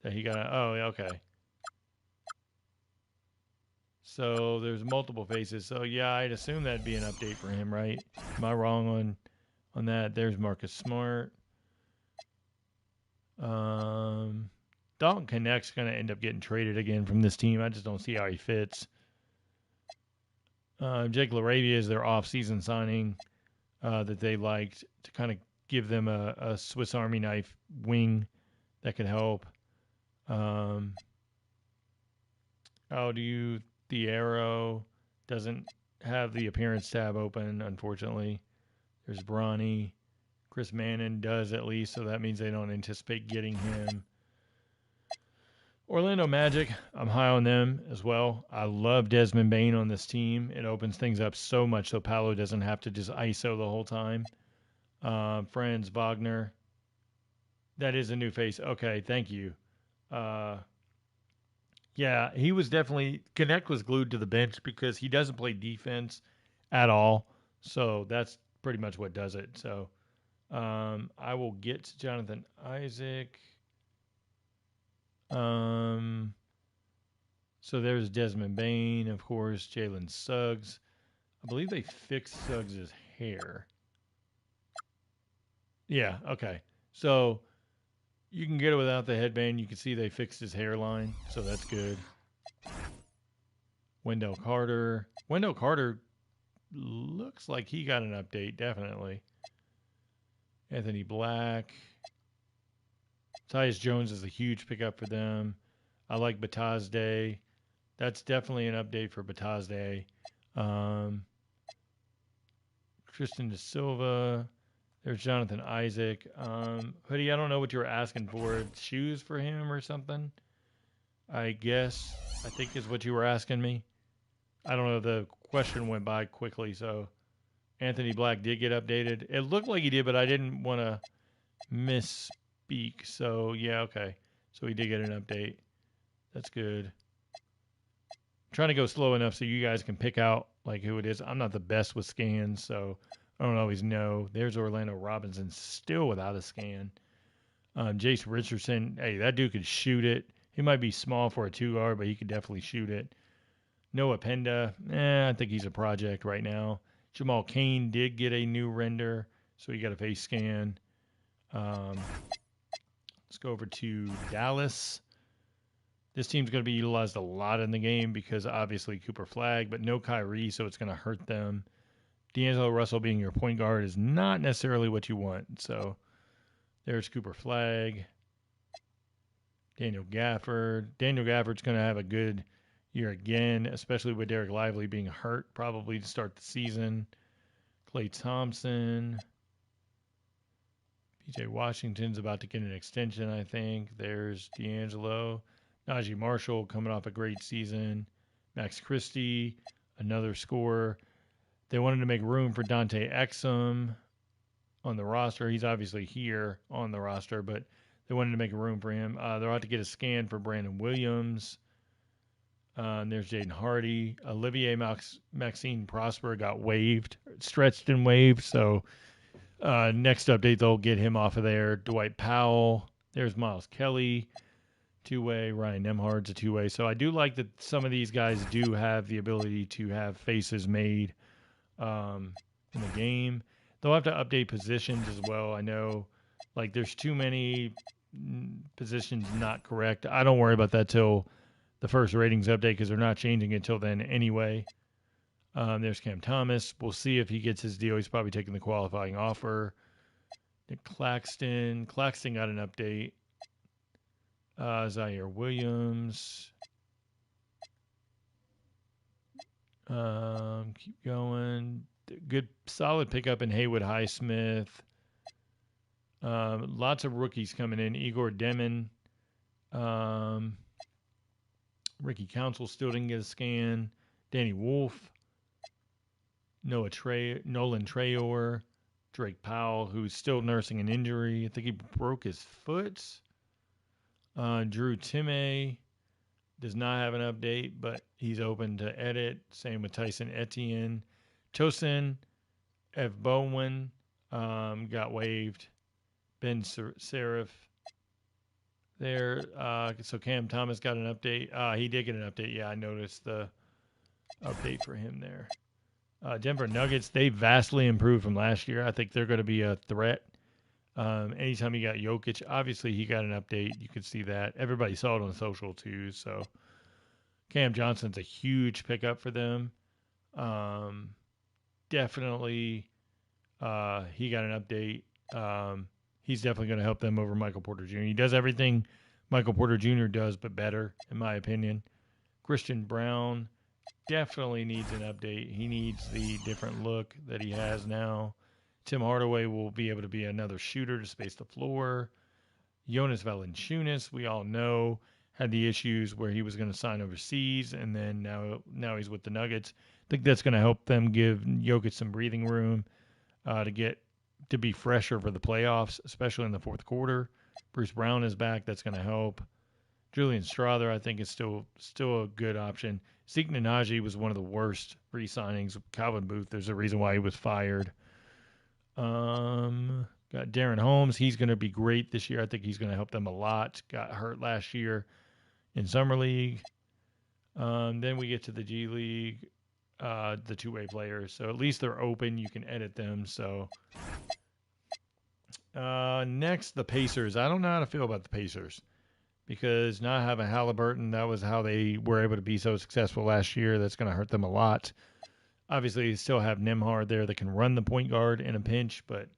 that he got a, oh, okay. So there's multiple faces. So yeah, I'd assume that'd be an update for him, right? Am I wrong on that? There's Marcus Smart. Dalton Connect's going to end up getting traded again from this team. I just don't see how he fits. Jake LaRavia is their off-season signing that they liked to kind of give them a Swiss Army knife wing that could help. The arrow doesn't have the appearance tab open, unfortunately. There's Bronny. Chris Mannon does at least, so that means they don't anticipate getting him. Orlando Magic, I'm high on them as well. I love Desmond Bane on this team. It opens things up so much so Paolo doesn't have to just ISO the whole time. Franz Wagner. That is a new face. Okay, thank you. Yeah, he was definitely Connect was glued to the bench because he doesn't play defense at all. So that's pretty much what does it. So I will get to Jonathan Isaac. So there's Desmond Bane, of course, Jalen Suggs. I believe they fixed Suggs' hair. Yeah, okay. So you can get it without the headband. You can see they fixed his hairline, so that's good. Wendell Carter. Wendell Carter looks like he got an update, definitely. Anthony Black. Tyus Jones is a huge pickup for them. I like Batazde. That's definitely an update for Batazde. Tristan Da Silva. There's Jonathan Isaac. Hoodie, I don't know what you were asking for. Shoes for him or something? I guess. I think is what you were asking me. I don't know. The question went by quickly, so Anthony Black did get updated. It looked like he did, but I didn't want to misspeak. So, yeah, okay. So he did get an update. That's good. I'm trying to go slow enough so you guys can pick out like who it is. I'm not the best with scans, so I don't always know. There's Orlando Robinson still without a scan. Jace Richardson, hey, that dude could shoot it. He might be small for a 2 guard, but he could definitely shoot it. Noah Penda, I think he's a project right now. Jamal Cain did get a new render, so he got a face scan. Let's go over to Dallas. This team's going to be utilized a lot in the game because obviously Cooper Flag, but no Kyrie, so it's going to hurt them. D'Angelo Russell being your point guard is not necessarily what you want. So there's Cooper Flag. Daniel Gafford. Daniel Gafford's going to have a good year again, especially with Derek Lively being hurt probably to start the season. Klay Thompson. PJ Washington's about to get an extension, I think. There's D'Angelo. Najee Marshall coming off a great season. Max Christie, another scorer. They wanted to make room for Dante Exum on the roster. He's obviously here on the roster, but they wanted to make room for him. They'll have to get a scan for Brandon Williams. There's Jaden Hardy. Olivier Maxine Prosper got waived, stretched and waived. So next update, they'll get him off of there. Dwight Powell. There's Miles Kelly, two-way. Ryan Nemhard's a two-way. So I do like that some of these guys do have the ability to have faces made in the game. They'll have to update positions as well. I know, like, there's too many positions not correct. I don't worry about that till the first ratings update because they're not changing it till then anyway. There's Cam Thomas. We'll see if he gets his deal. He's probably taking the qualifying offer. Nick Claxton. Claxton got an update. Zaire Williams. Keep going. Good, solid pickup in Haywood Highsmith. Lots of rookies coming in. Igor Demon. Ricky Council still didn't get a scan. Danny Wolf. Nolan Trayor. Drake Powell, who's still nursing an injury. I think he broke his foot. Drew Timme does not have an update, but he's open to edit. Same with Tyson Etienne. Tosin Evbowen got waived. Ben Serif there. So Cam Thomas got an update. He did get an update. Yeah, I noticed the update for him there. Denver Nuggets, they vastly improved from last year. I think they're going to be a threat. Anytime you got Jokic, obviously he got an update. You could see that. Everybody saw it on social too. So Cam Johnson's a huge pickup for them. Definitely he got an update. He's definitely going to help them over Michael Porter Jr. He does everything Michael Porter Jr. does, but better, in my opinion. Christian Brown definitely needs an update. He needs the different look that he has now. Tim Hardaway will be able to be another shooter to space the floor. Jonas Valanciunas, we all know, had the issues where he was going to sign overseas, and then now he's with the Nuggets. I think that's going to help them give Jokic some breathing room to be fresher for the playoffs, especially in the fourth quarter. Bruce Brown is back. That's going to help. Julian Strawther, I think, is still a good option. Zeke Nnaji was one of the worst re-signings. Calvin Booth, there's a reason why he was fired. Got Darren Holmes. He's going to be great this year. I think he's going to help them a lot. Got hurt last year in Summer League. Then we get to the G League, the two-way players. So at least they're open. You can edit them. So next, the Pacers. I don't know how to feel about the Pacers because not having Halliburton, that was how they were able to be so successful last year. That's going to hurt them a lot. Obviously, you still have Nembhard there that can run the point guard in a pinch, but,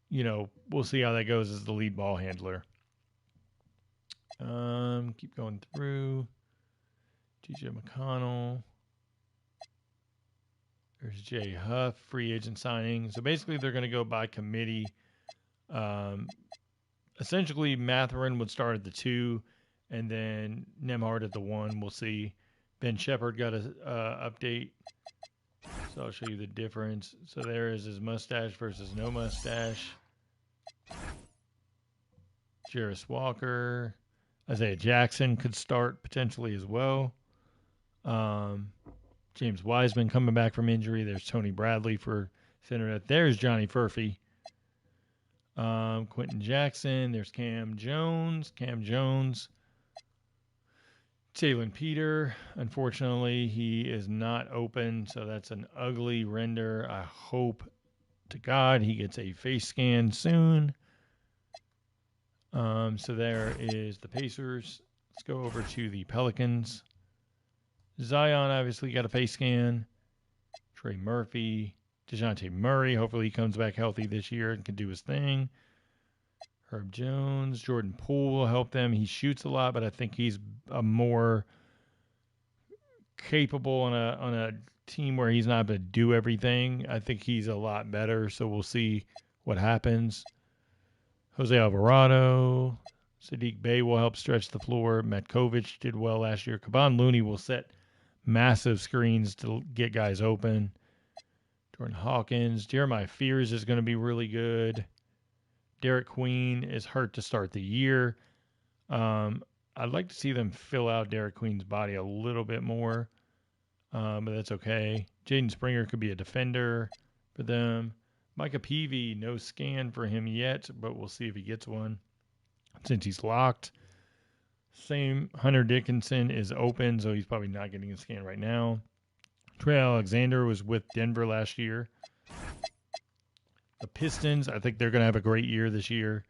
we'll see how that goes as the lead ball handler. Keep going through. TJ McConnell. There's Jay Huff, free agent signing. So basically, they're going to go by committee. Essentially, Mathurin would start at the 2, and then Nembhard at the 1. We'll see. Ben Shepherd got a update. So I'll show you the difference. So there is his mustache versus no mustache. Jarris Walker. Isaiah Jackson could start potentially as well. James Wiseman coming back from injury. There's Tony Bradley for center. There's Johnny Furphy. Quentin Jackson. There's Cam Jones. Jalen Peter, unfortunately, he is not open, so that's an ugly render. I hope to God he gets a face scan soon. So there is the Pacers. Let's go over to the Pelicans. Zion obviously got a face scan. Trey Murphy. DeJounte Murray, hopefully he comes back healthy this year and can do his thing. Herb Jones, Jordan Poole will help them. He shoots a lot, but I think he's a more capable on a team where he's not able to do everything. I think he's a lot better, so we'll see what happens. Jose Alvarado, Sadiq Bey will help stretch the floor. Matkovic did well last year. Kevon Looney will set massive screens to get guys open. Jordan Hawkins, Jeremiah Fears is going to be really good. Derek Queen is hurt to start the year. I'd like to see them fill out Derek Queen's body a little bit more, but that's okay. Jaden Springer could be a defender for them. Micah Peavy, no scan for him yet, but we'll see if he gets one since he's locked. Same, Hunter Dickinson is open, so he's probably not getting a scan right now. Trey Alexander was with Denver last year. The Pistons, I think they're going to have a great year this year.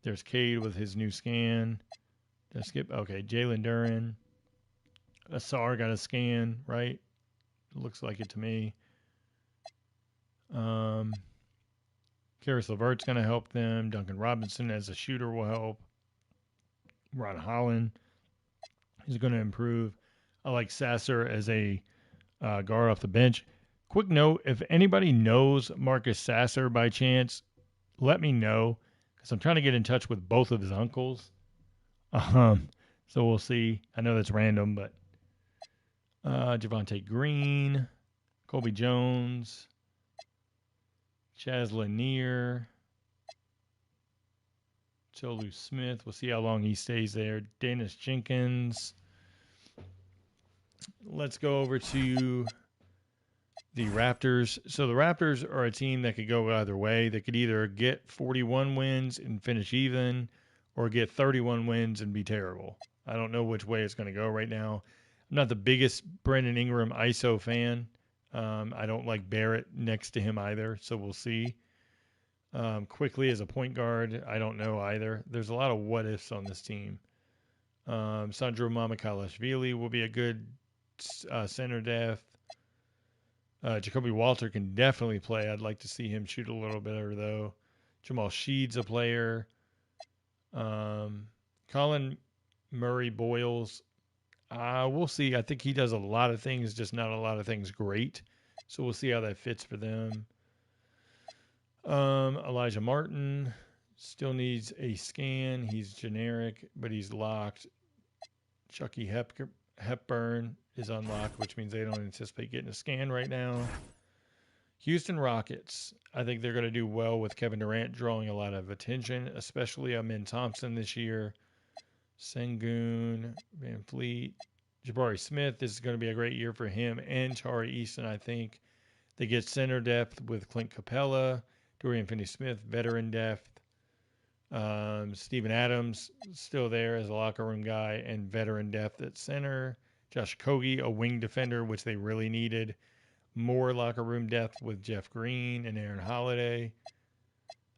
There's Cade with his new scan. Did I skip? Okay, Jalen Duren. Asar got a scan, right? Looks like it to me. Karis LeVert's going to help them. Duncan Robinson as a shooter will help. Ron Holland is going to improve. I like Sasser as a guard off the bench. Quick note, if anybody knows Marcus Sasser by chance, let me know, because I'm trying to get in touch with both of his uncles. So we'll see. I know that's random, but Javonte Green, Colby Jones, Chaz Lanier, Tolu Smith. We'll see how long he stays there. Dennis Jenkins. Let's go over to the Raptors. So the Raptors are a team that could go either way. They could either get 41 wins and finish even, or get 31 wins and be terrible. I don't know which way it's going to go right now. I'm not the biggest Brandon Ingram ISO fan. I don't like Barrett next to him either, so we'll see. Quickly as a point guard, I don't know either. There's a lot of what-ifs on this team. Sandro Mamakhalashvili will be a good center depth. Jacoby Walter can definitely play. I'd like to see him shoot a little better, though. Jamal Sheed's a player. Colin Murray Boyles, we'll see. I think he does a lot of things, just not a lot of things great. So we'll see how that fits for them. Elijah Martin still needs a scan. He's generic, but he's locked. Chucky Hepburn is unlocked, which means they don't anticipate getting a scan right now. Houston Rockets, I think they're going to do well with Kevin Durant drawing a lot of attention, especially Amin Thompson this year. Sengun, Van Fleet, Jabari Smith. This is going to be a great year for him and Tari Easton, I think. They get center depth with Clint Capella, Dorian Finney-Smith, veteran depth. Steven Adams still there as a locker room guy and veteran depth at center. Josh Okogie, a wing defender, which they really needed. More locker room depth with Jeff Green and Aaron Holiday.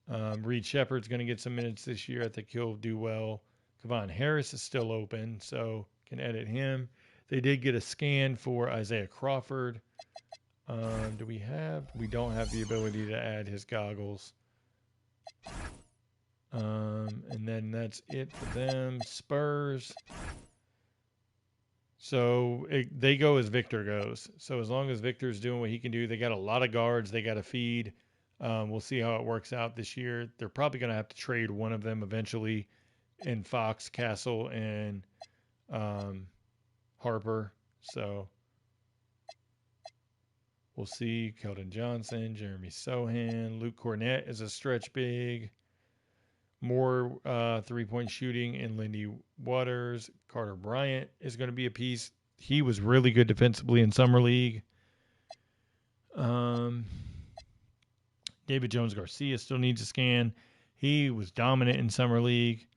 Reed Shepard's going to get some minutes this year. I think he'll do well. Kevon Harris is still open, so can edit him. They did get a scan for Isaiah Crawford. Do we have? We don't have the ability to add his goggles. And then that's it for them. Spurs. So they go as Victor goes. So as long as Victor's doing what he can do, they got a lot of guards they got to feed. We'll see how it works out this year. They're probably going to have to trade one of them eventually in Fox, Castle, and Harper. So we'll see. Keldon Johnson, Jeremy Sohan, Luke Cornett is a stretch big. More three-point shooting in Lindy Waters. Carter Bryant is going to be a piece. He was really good defensively in Summer League. David Jones-Garcia still needs a scan. He was dominant in Summer League.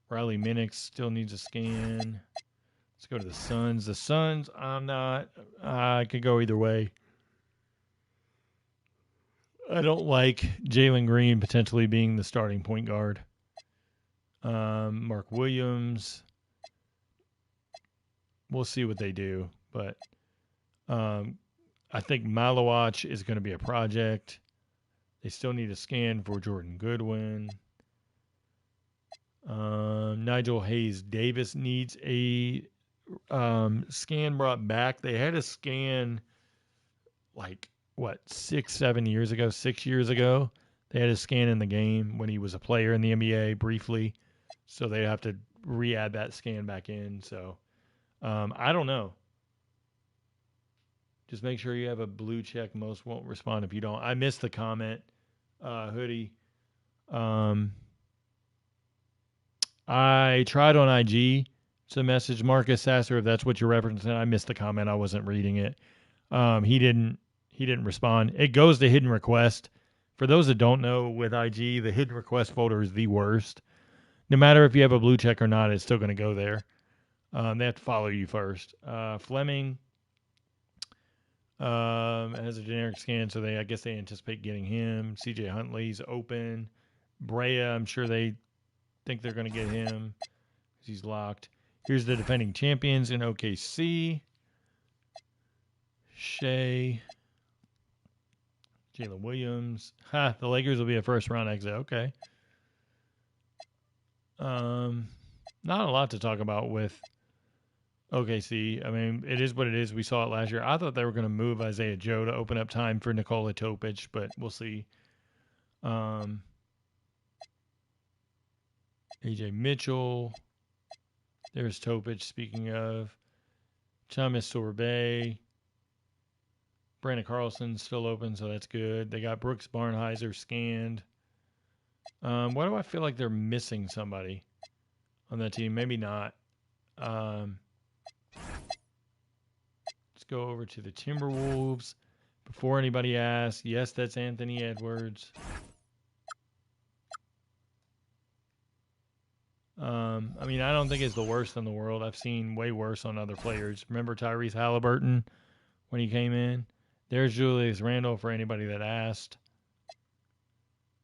Riley Minix still needs a scan. Let's go to the Suns. The Suns, I'm not. I could go either way. I don't like Jalen Green potentially being the starting point guard. Mark Williams. We'll see what they do. But I think Malawach is going to be a project. They still need a scan for Jordan Goodwin. Nigel Hayes Davis needs a scan brought back. They had a scan 6 years ago. They had a scan in the game when he was a player in the NBA briefly. So they have to re-add that scan back in. So I don't know. Just make sure you have a blue check. Most won't respond if you don't. I missed the comment, Hoodie. I tried on IG It's a message, Marcus Sasser, if that's what you're referencing. I missed the comment. I wasn't reading it. He didn't respond. It goes to hidden request. For those that don't know, with IG, the hidden request folder is the worst. No matter if you have a blue check or not, it's still going to go there. They have to follow you first. Fleming has a generic scan, so I guess they anticipate getting him. CJ Huntley's open. Brea, I'm sure they think they're going to get him because he's locked. Here's the defending champions in OKC. Shea. Jalen Williams. The Lakers will be a first round exit. Okay. Not a lot to talk about with OKC. I mean, it is what it is. We saw it last year. I thought they were going to move Isaiah Joe to open up time for Nikola Topic, but we'll see. AJ Mitchell. There's Topic, speaking of. Chamis Sorbet. Brandon Carlson's still open, so that's good. They got Brooks Barnheiser scanned. Why do I feel like they're missing somebody on that team? Maybe not. Let's go over to the Timberwolves. Before anybody asks, yes, that's Anthony Edwards. I mean, I don't think it's the worst in the world. I've seen way worse on other players. Remember Tyrese Halliburton when he came in? There's Julius Randle for anybody that asked.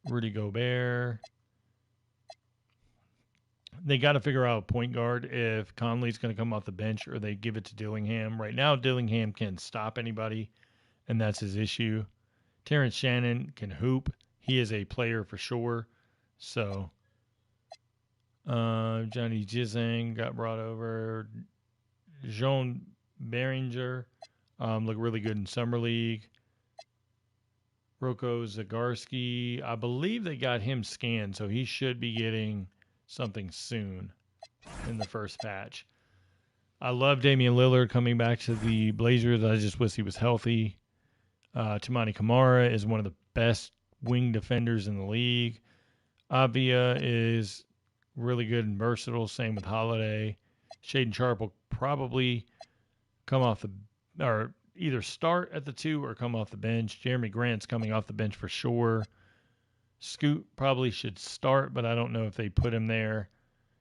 Rudy Gobert. They got to figure out a point guard if Conley's going to come off the bench or they give it to Dillingham. Right now, Dillingham can't stop anybody, and that's his issue. Terrence Shannon can hoop. He is a player for sure. So, Johnny Jizang got brought over. Jean Behringer looked really good in Summer League. Roko Zagarsky, I believe they got him scanned, so he should be getting something soon in the first patch. I love Damian Lillard coming back to the Blazers. I just wish he was healthy. Tamani Kamara is one of the best wing defenders in the league. Avia is really good and versatile. Same with Holiday. Shaden Sharp will probably come off or either start at the 2 or come off the bench. Jeremy Grant's coming off the bench for sure. Scoot probably should start, but I don't know if they put him there.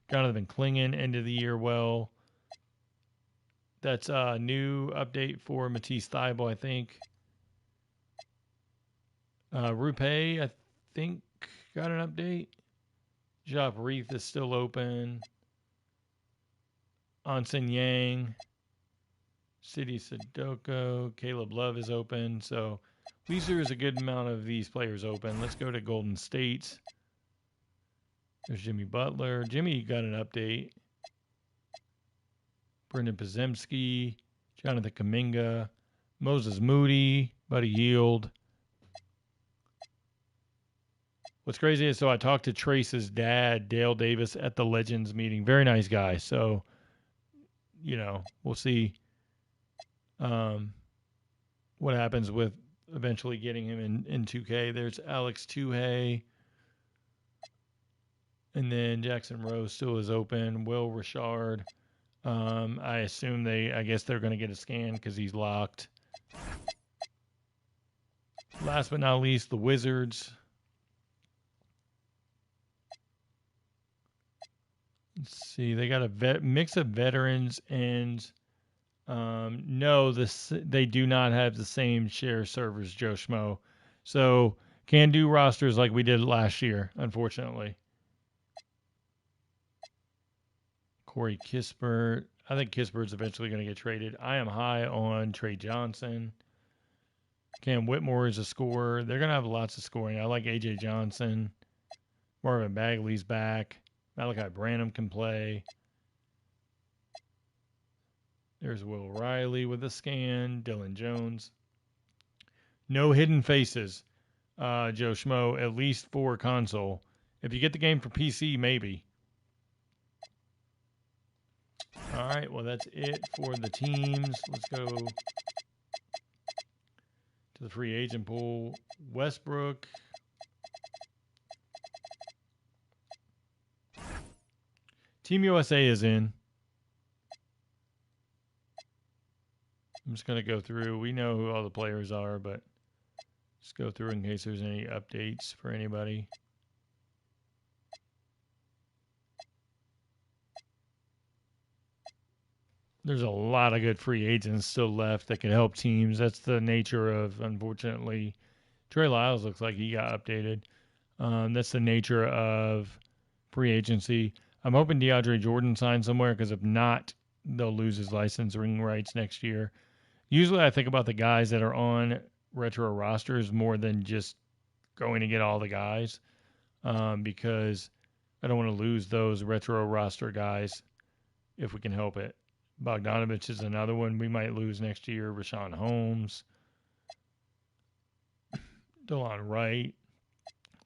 Jonathan Clingan, end of the year well. That's a new update for Matisse Thybulle, I think. Rupe, I think, got an update. Job Reith is still open. Anson Yang. City Sadoko. Caleb Love is open. So at least there's a good amount of these players open. Let's go to Golden State. There's Jimmy Butler. Jimmy got an update. Brendan Podziemski. Jonathan Kuminga. Moses Moody. Buddy Hield. What's crazy is, so I talked to Trace's dad, Dale Davis, at the Legends meeting. Very nice guy. So, we'll see what happens with eventually getting him in 2K. There's Alex Tuhey. And then Jackson Rose still is open. Will Richard. I guess they're going to get a scan because he's locked. Last but not least, the Wizards. Let's see. They got a mix of veterans and they do not have the same share servers, Joe Schmo. So can do rosters like we did last year, unfortunately. Corey Kispert. I think Kispert's eventually going to get traded. I am high on Trey Johnson. Cam Whitmore is a scorer. They're going to have lots of scoring. I like A.J. Johnson. Marvin Bagley's back. Malachi Branham can play. There's Will Riley with a scan. Dylan Jones. No hidden faces, Joe Schmo, at least for console. If you get the game for PC, maybe. All right, well, that's it for the teams. Let's go to the free agent pool. Westbrook. Team USA is in. I'm just going to go through. We know who all the players are, but just go through in case there's any updates for anybody. There's a lot of good free agents still left that can help teams. That's the nature of, unfortunately, Trey Lyles looks like he got updated. That's the nature of free agency. I'm hoping DeAndre Jordan signs somewhere because if not, they'll lose his licensing rights next year. Usually, I think about the guys that are on retro rosters more than just going to get all the guys because I don't want to lose those retro roster guys if we can help it. Bogdanovich is another one we might lose next year. Rashawn Holmes, DeLon Wright.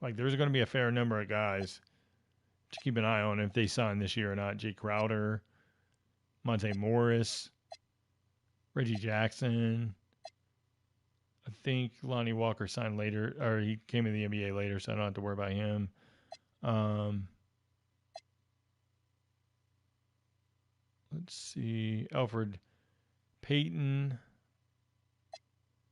Like, there's going to be a fair number of guys to keep an eye on if they sign this year or not. Jake Crowder, Monte Morris, Reggie Jackson. I think Lonnie Walker signed later, or he came in the NBA later, so I don't have to worry about him. Let's see. Alfred Payton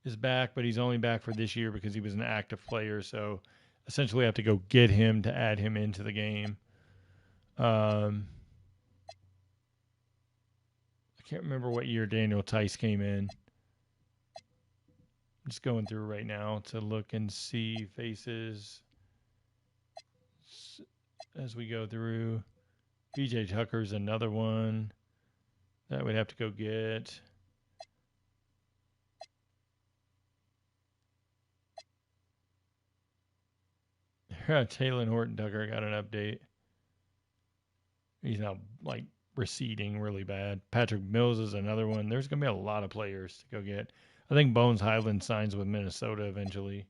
is back, but he's only back for this year because he was an active player. So essentially, I have to go get him to add him into the game. I can't remember what year Daniel Tice came in. I'm just going through right now to look and see faces as we go through. PJ Tucker's another one that we'd have to go get. Taylor Horton Tucker got an update. He's now like receding really bad. Patrick Mills is another one. There's going to be a lot of players to go get. I think Bones Highland signs with Minnesota eventually.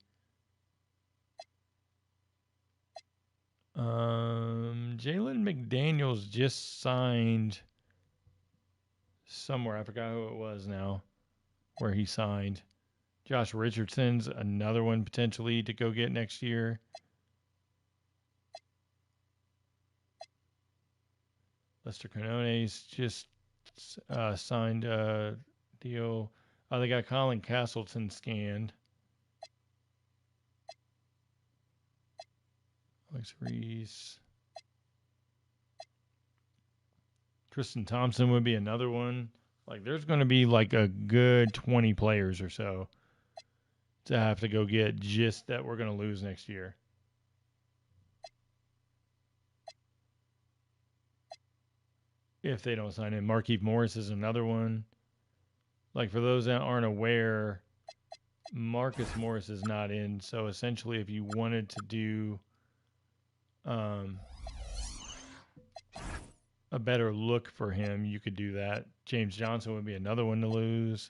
Jalen McDaniels just signed somewhere. I forgot who it was now, where he signed. Josh Richardson's another one potentially to go get next year. Lester Canone's just signed a deal. They got Colin Castleton scanned. Alex Reese. Tristan Thompson would be another one. Like, there's going to be like a good 20 players or so to have to go get just that we're going to lose next year. If they don't sign in. Markieff Morris is another one. Like, for those that aren't aware, Marcus Morris is not in. So essentially, if you wanted to do a better look for him, you could do that. James Johnson would be another one to lose.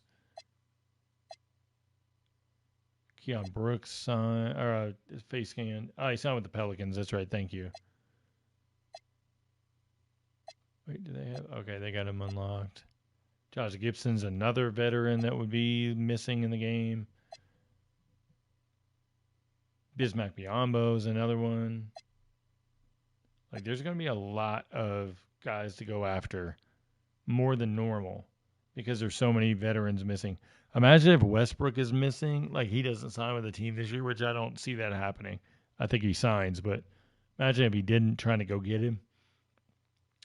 Keon Brooks signed, or face scan. Oh, he signed with the Pelicans. That's right. Thank you. Wait, do they have? Okay, they got him unlocked. Josh Gibson's another veteran that would be missing in the game. Bismack Biyombo's another one. Like, there's going to be a lot of guys to go after, more than normal, because there's so many veterans missing. Imagine if Westbrook is missing, like he doesn't sign with the team this year, which I don't see that happening. I think he signs, but imagine if he didn't, trying to go get him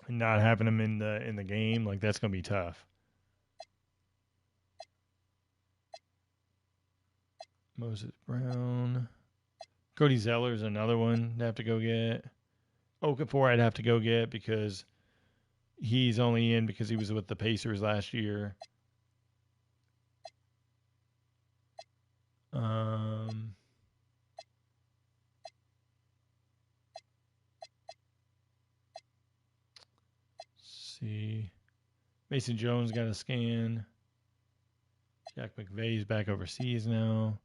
and not having him in the game. Like, that's going to be tough. Moses Brown. Cody Zeller's another one to have to go get. Okafor I'd have to go get because he's only in because he was with the Pacers last year. Let's see. Mason Jones got a scan. Jack McVay's back overseas now.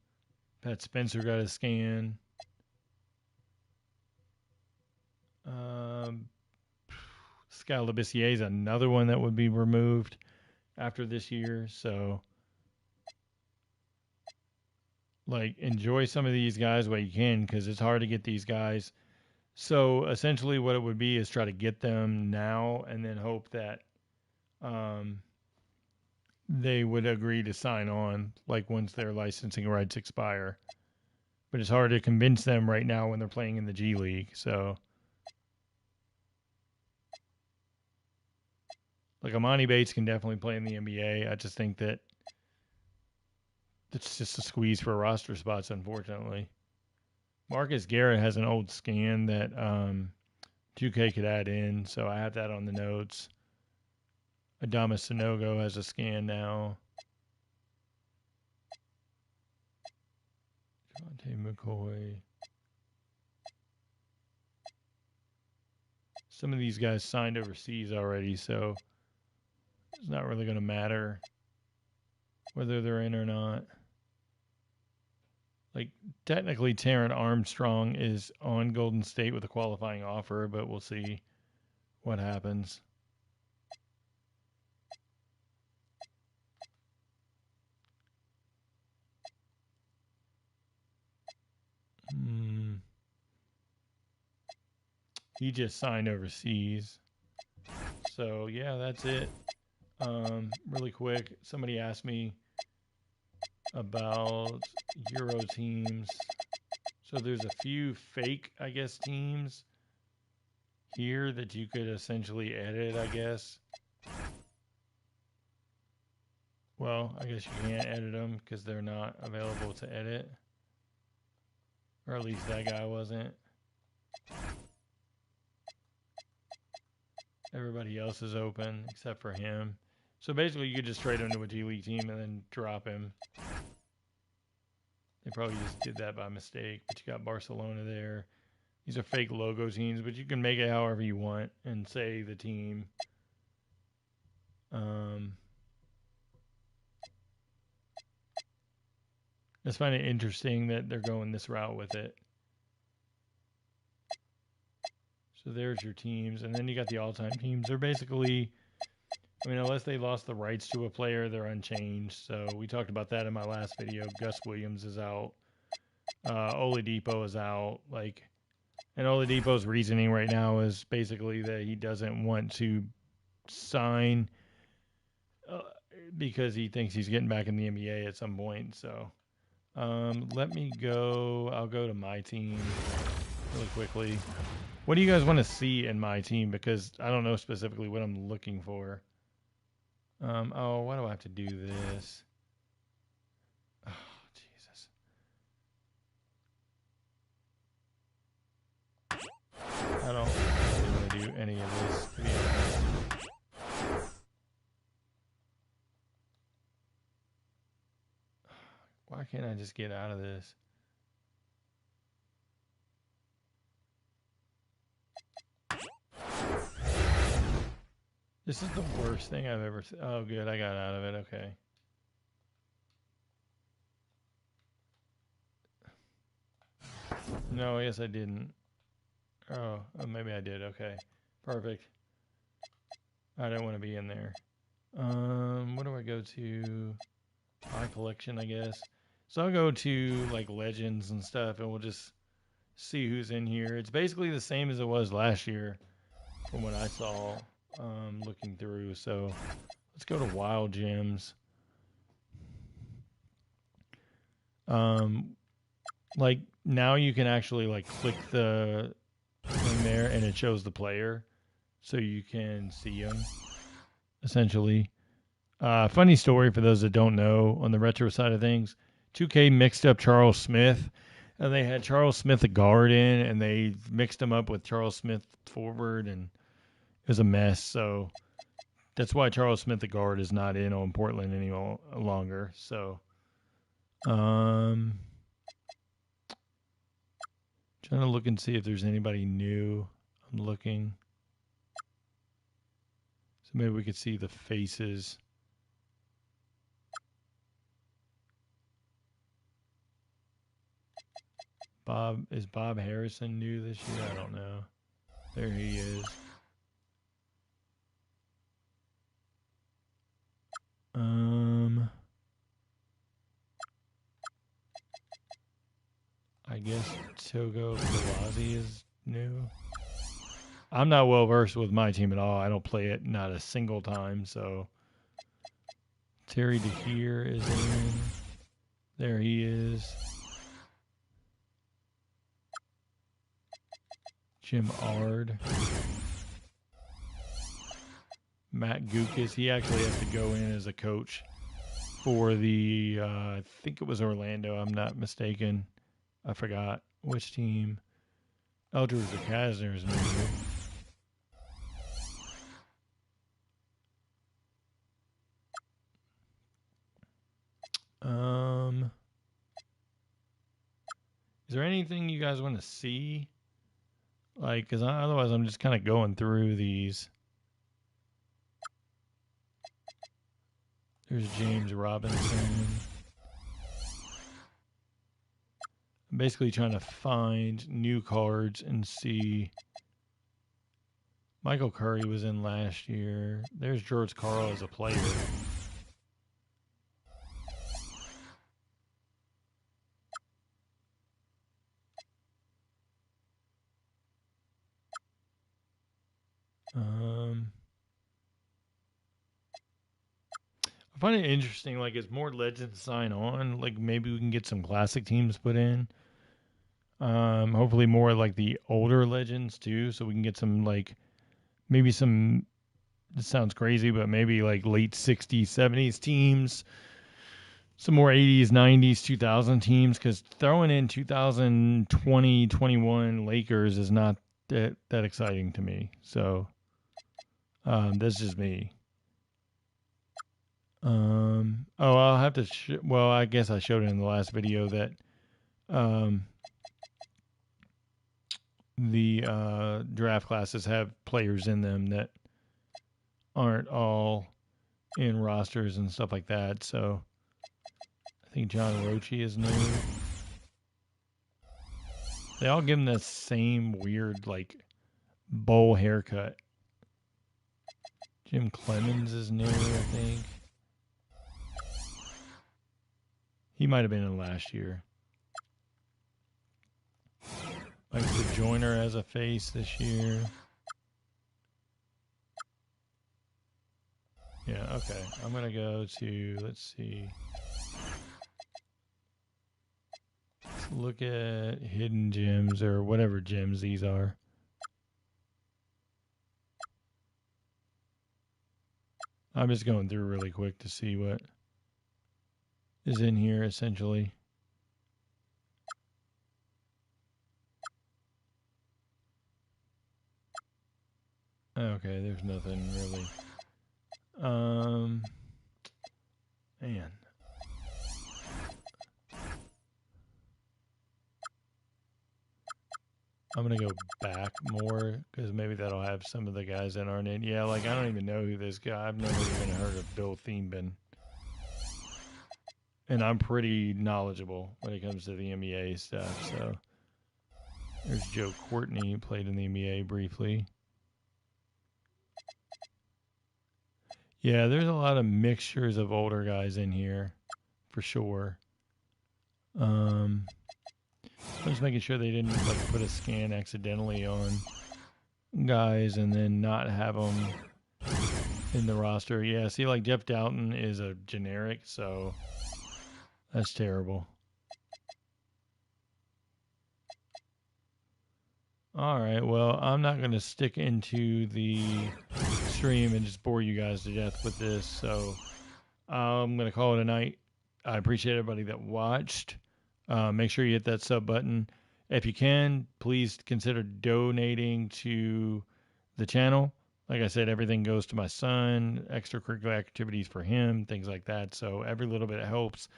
Pat Spencer got a scan. Skal Labissiere is another one that would be removed after this year. So, like, enjoy some of these guys while you can because it's hard to get these guys. So, essentially, what it would be is try to get them now and then hope that they would agree to sign on, like once their licensing rights expire. But it's hard to convince them right now when they're playing in the G League. So, like Amani Bates can definitely play in the NBA. I just think that it's just a squeeze for roster spots, unfortunately. Marcus Garrett has an old scan that 2K could add in, so I have that on the notes. Adama Sanogo has a scan now. Devontae McCoy. Some of these guys signed overseas already, so it's not really going to matter whether they're in or not. Like, technically, Terran Armstrong is on Golden State with a qualifying offer, but we'll see what happens. He just signed overseas. So, yeah, that's it. Really quick, somebody asked me about Euro teams. So there's a few fake, I guess, teams here that you could essentially edit, I guess. Well, I guess you can't edit them because they're not available to edit. Or at least that guy wasn't. Everybody else is open except for him. So basically, you could just trade him to a G League team and then drop him. They probably just did that by mistake, but you got Barcelona there. These are fake logo teams, but you can make it however you want and say the team. I just find it interesting that they're going this route with it. So there's your teams, and then you got the all-time teams. They're basically, I mean, unless they lost the rights to a player, they're unchanged. So we talked about that in my last video. Gus Williams is out. Oladipo is out. And Oladipo's reasoning right now is basically that he doesn't want to sign because he thinks he's getting back in the NBA at some point. So let me go. I'll go to my team really quickly. What do you guys want to see in my team? Because I don't know specifically what I'm looking for. Oh, why do I have to do this? Oh, Jesus. I don't really want to do any of this, to be honest. Why can't I just get out of this? This is the worst thing I've ever seen. Oh, good. I got out of it. Okay. No, I guess I didn't. Oh, maybe I did. Okay. Perfect. I don't want to be in there. What do I go to? My collection, I guess. So I'll go to like legends and stuff, and we'll just see who's in here. It's basically the same as it was last year from what I saw looking through. So let's go to Wild Gems. Like now you can actually like click the thing there and it shows the player so you can see them essentially. Funny story for those that don't know on the retro side of things, 2K mixed up Charles Smith and they had Charles Smith a guard in and they mixed him up with Charles Smith forward and it was a mess. So that's why Charles Smith the guard is not in on Portland any longer. So trying to look and see if there's anybody new. I'm looking. So maybe we could see the faces. Is Bob Harrison new this year? I don't know. There he is. I guess Togo Balazi is new. I'm not well versed with my team at all. I don't play it not a single time, so Terry DeHeer is in. There he is. Jim Ard. Matt Gukas. He actually has to go in as a coach for the, I think it was Orlando. I'm not mistaken. I forgot which team. Eldridge Kazner's new. Is there anything you guys want to see? Like, because otherwise I'm just kind of going through these. There's James Robinson. I'm basically trying to find new cards and see. Michael Curry was in last year. There's George Karl as a player. I find it interesting, like as more legends sign on, like maybe we can get some classic teams put in. Hopefully more like the older legends too, so we can get some like maybe some. This sounds crazy, but maybe like late '60s, '70s teams, some more '80s, '90s, 2000 teams. Because throwing in 2020, 21 Lakers is not that exciting to me. So that's just me. I'll have to. Well, I guess I showed it in the last video that the draft classes have players in them that aren't all in rosters and stuff like that. So I think John Roche is new. They all give him the same weird like bowl haircut. Jim Clemens is new, I think. He might have been in last year. Mike Joyner as a face this year. Yeah, okay. I'm going to go to, let's see. Let's look at hidden gems or whatever gems these are. I'm just going through really quick to see what is in here essentially. Okay, there's nothing really. Man. I'm going to go back more because maybe that'll have some of the guys that aren't in. Yeah, like I don't even know who this guy. I've never even heard of Bill Thienben. And I'm pretty knowledgeable when it comes to the NBA stuff. So there's Joe Courtney, who played in the NBA briefly. Yeah, there's a lot of mixtures of older guys in here, for sure. I'm just making sure they didn't like put a scan accidentally on guys and then not have them in the roster. Yeah, see, like Jeff Doughton is a generic, so that's terrible. All right, well, I'm not going to stick into the stream and just bore you guys to death with this, so I'm going to call it a night. I appreciate everybody that watched. Make sure you hit that sub button. If you can, please consider donating to the channel. Like I said, everything goes to my son, extracurricular activities for him, things like that. So every little bit helps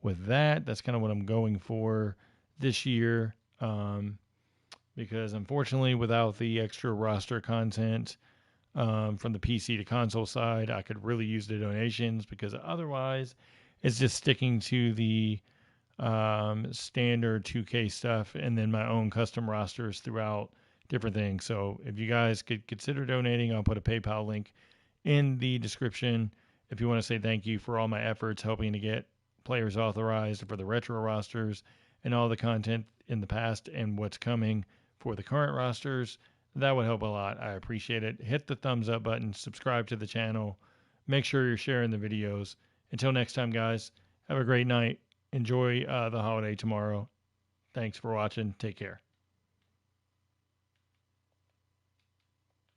with that. That's kind of what I'm going for this year. Because unfortunately, without the extra roster content from the PC to console side, I could really use the donations because otherwise it's just sticking to the standard 2K stuff and then my own custom rosters throughout different things. So if you guys could consider donating, I'll put a PayPal link in the description if you want to say thank you for all my efforts helping to get players authorized for the retro rosters and all the content in the past and what's coming for the current rosters. That would help a lot. I appreciate it. Hit the thumbs up button, subscribe to the channel, make sure you're sharing the videos, Until next time, guys, have a great night. Enjoy the holiday tomorrow. Thanks for watching. Take care.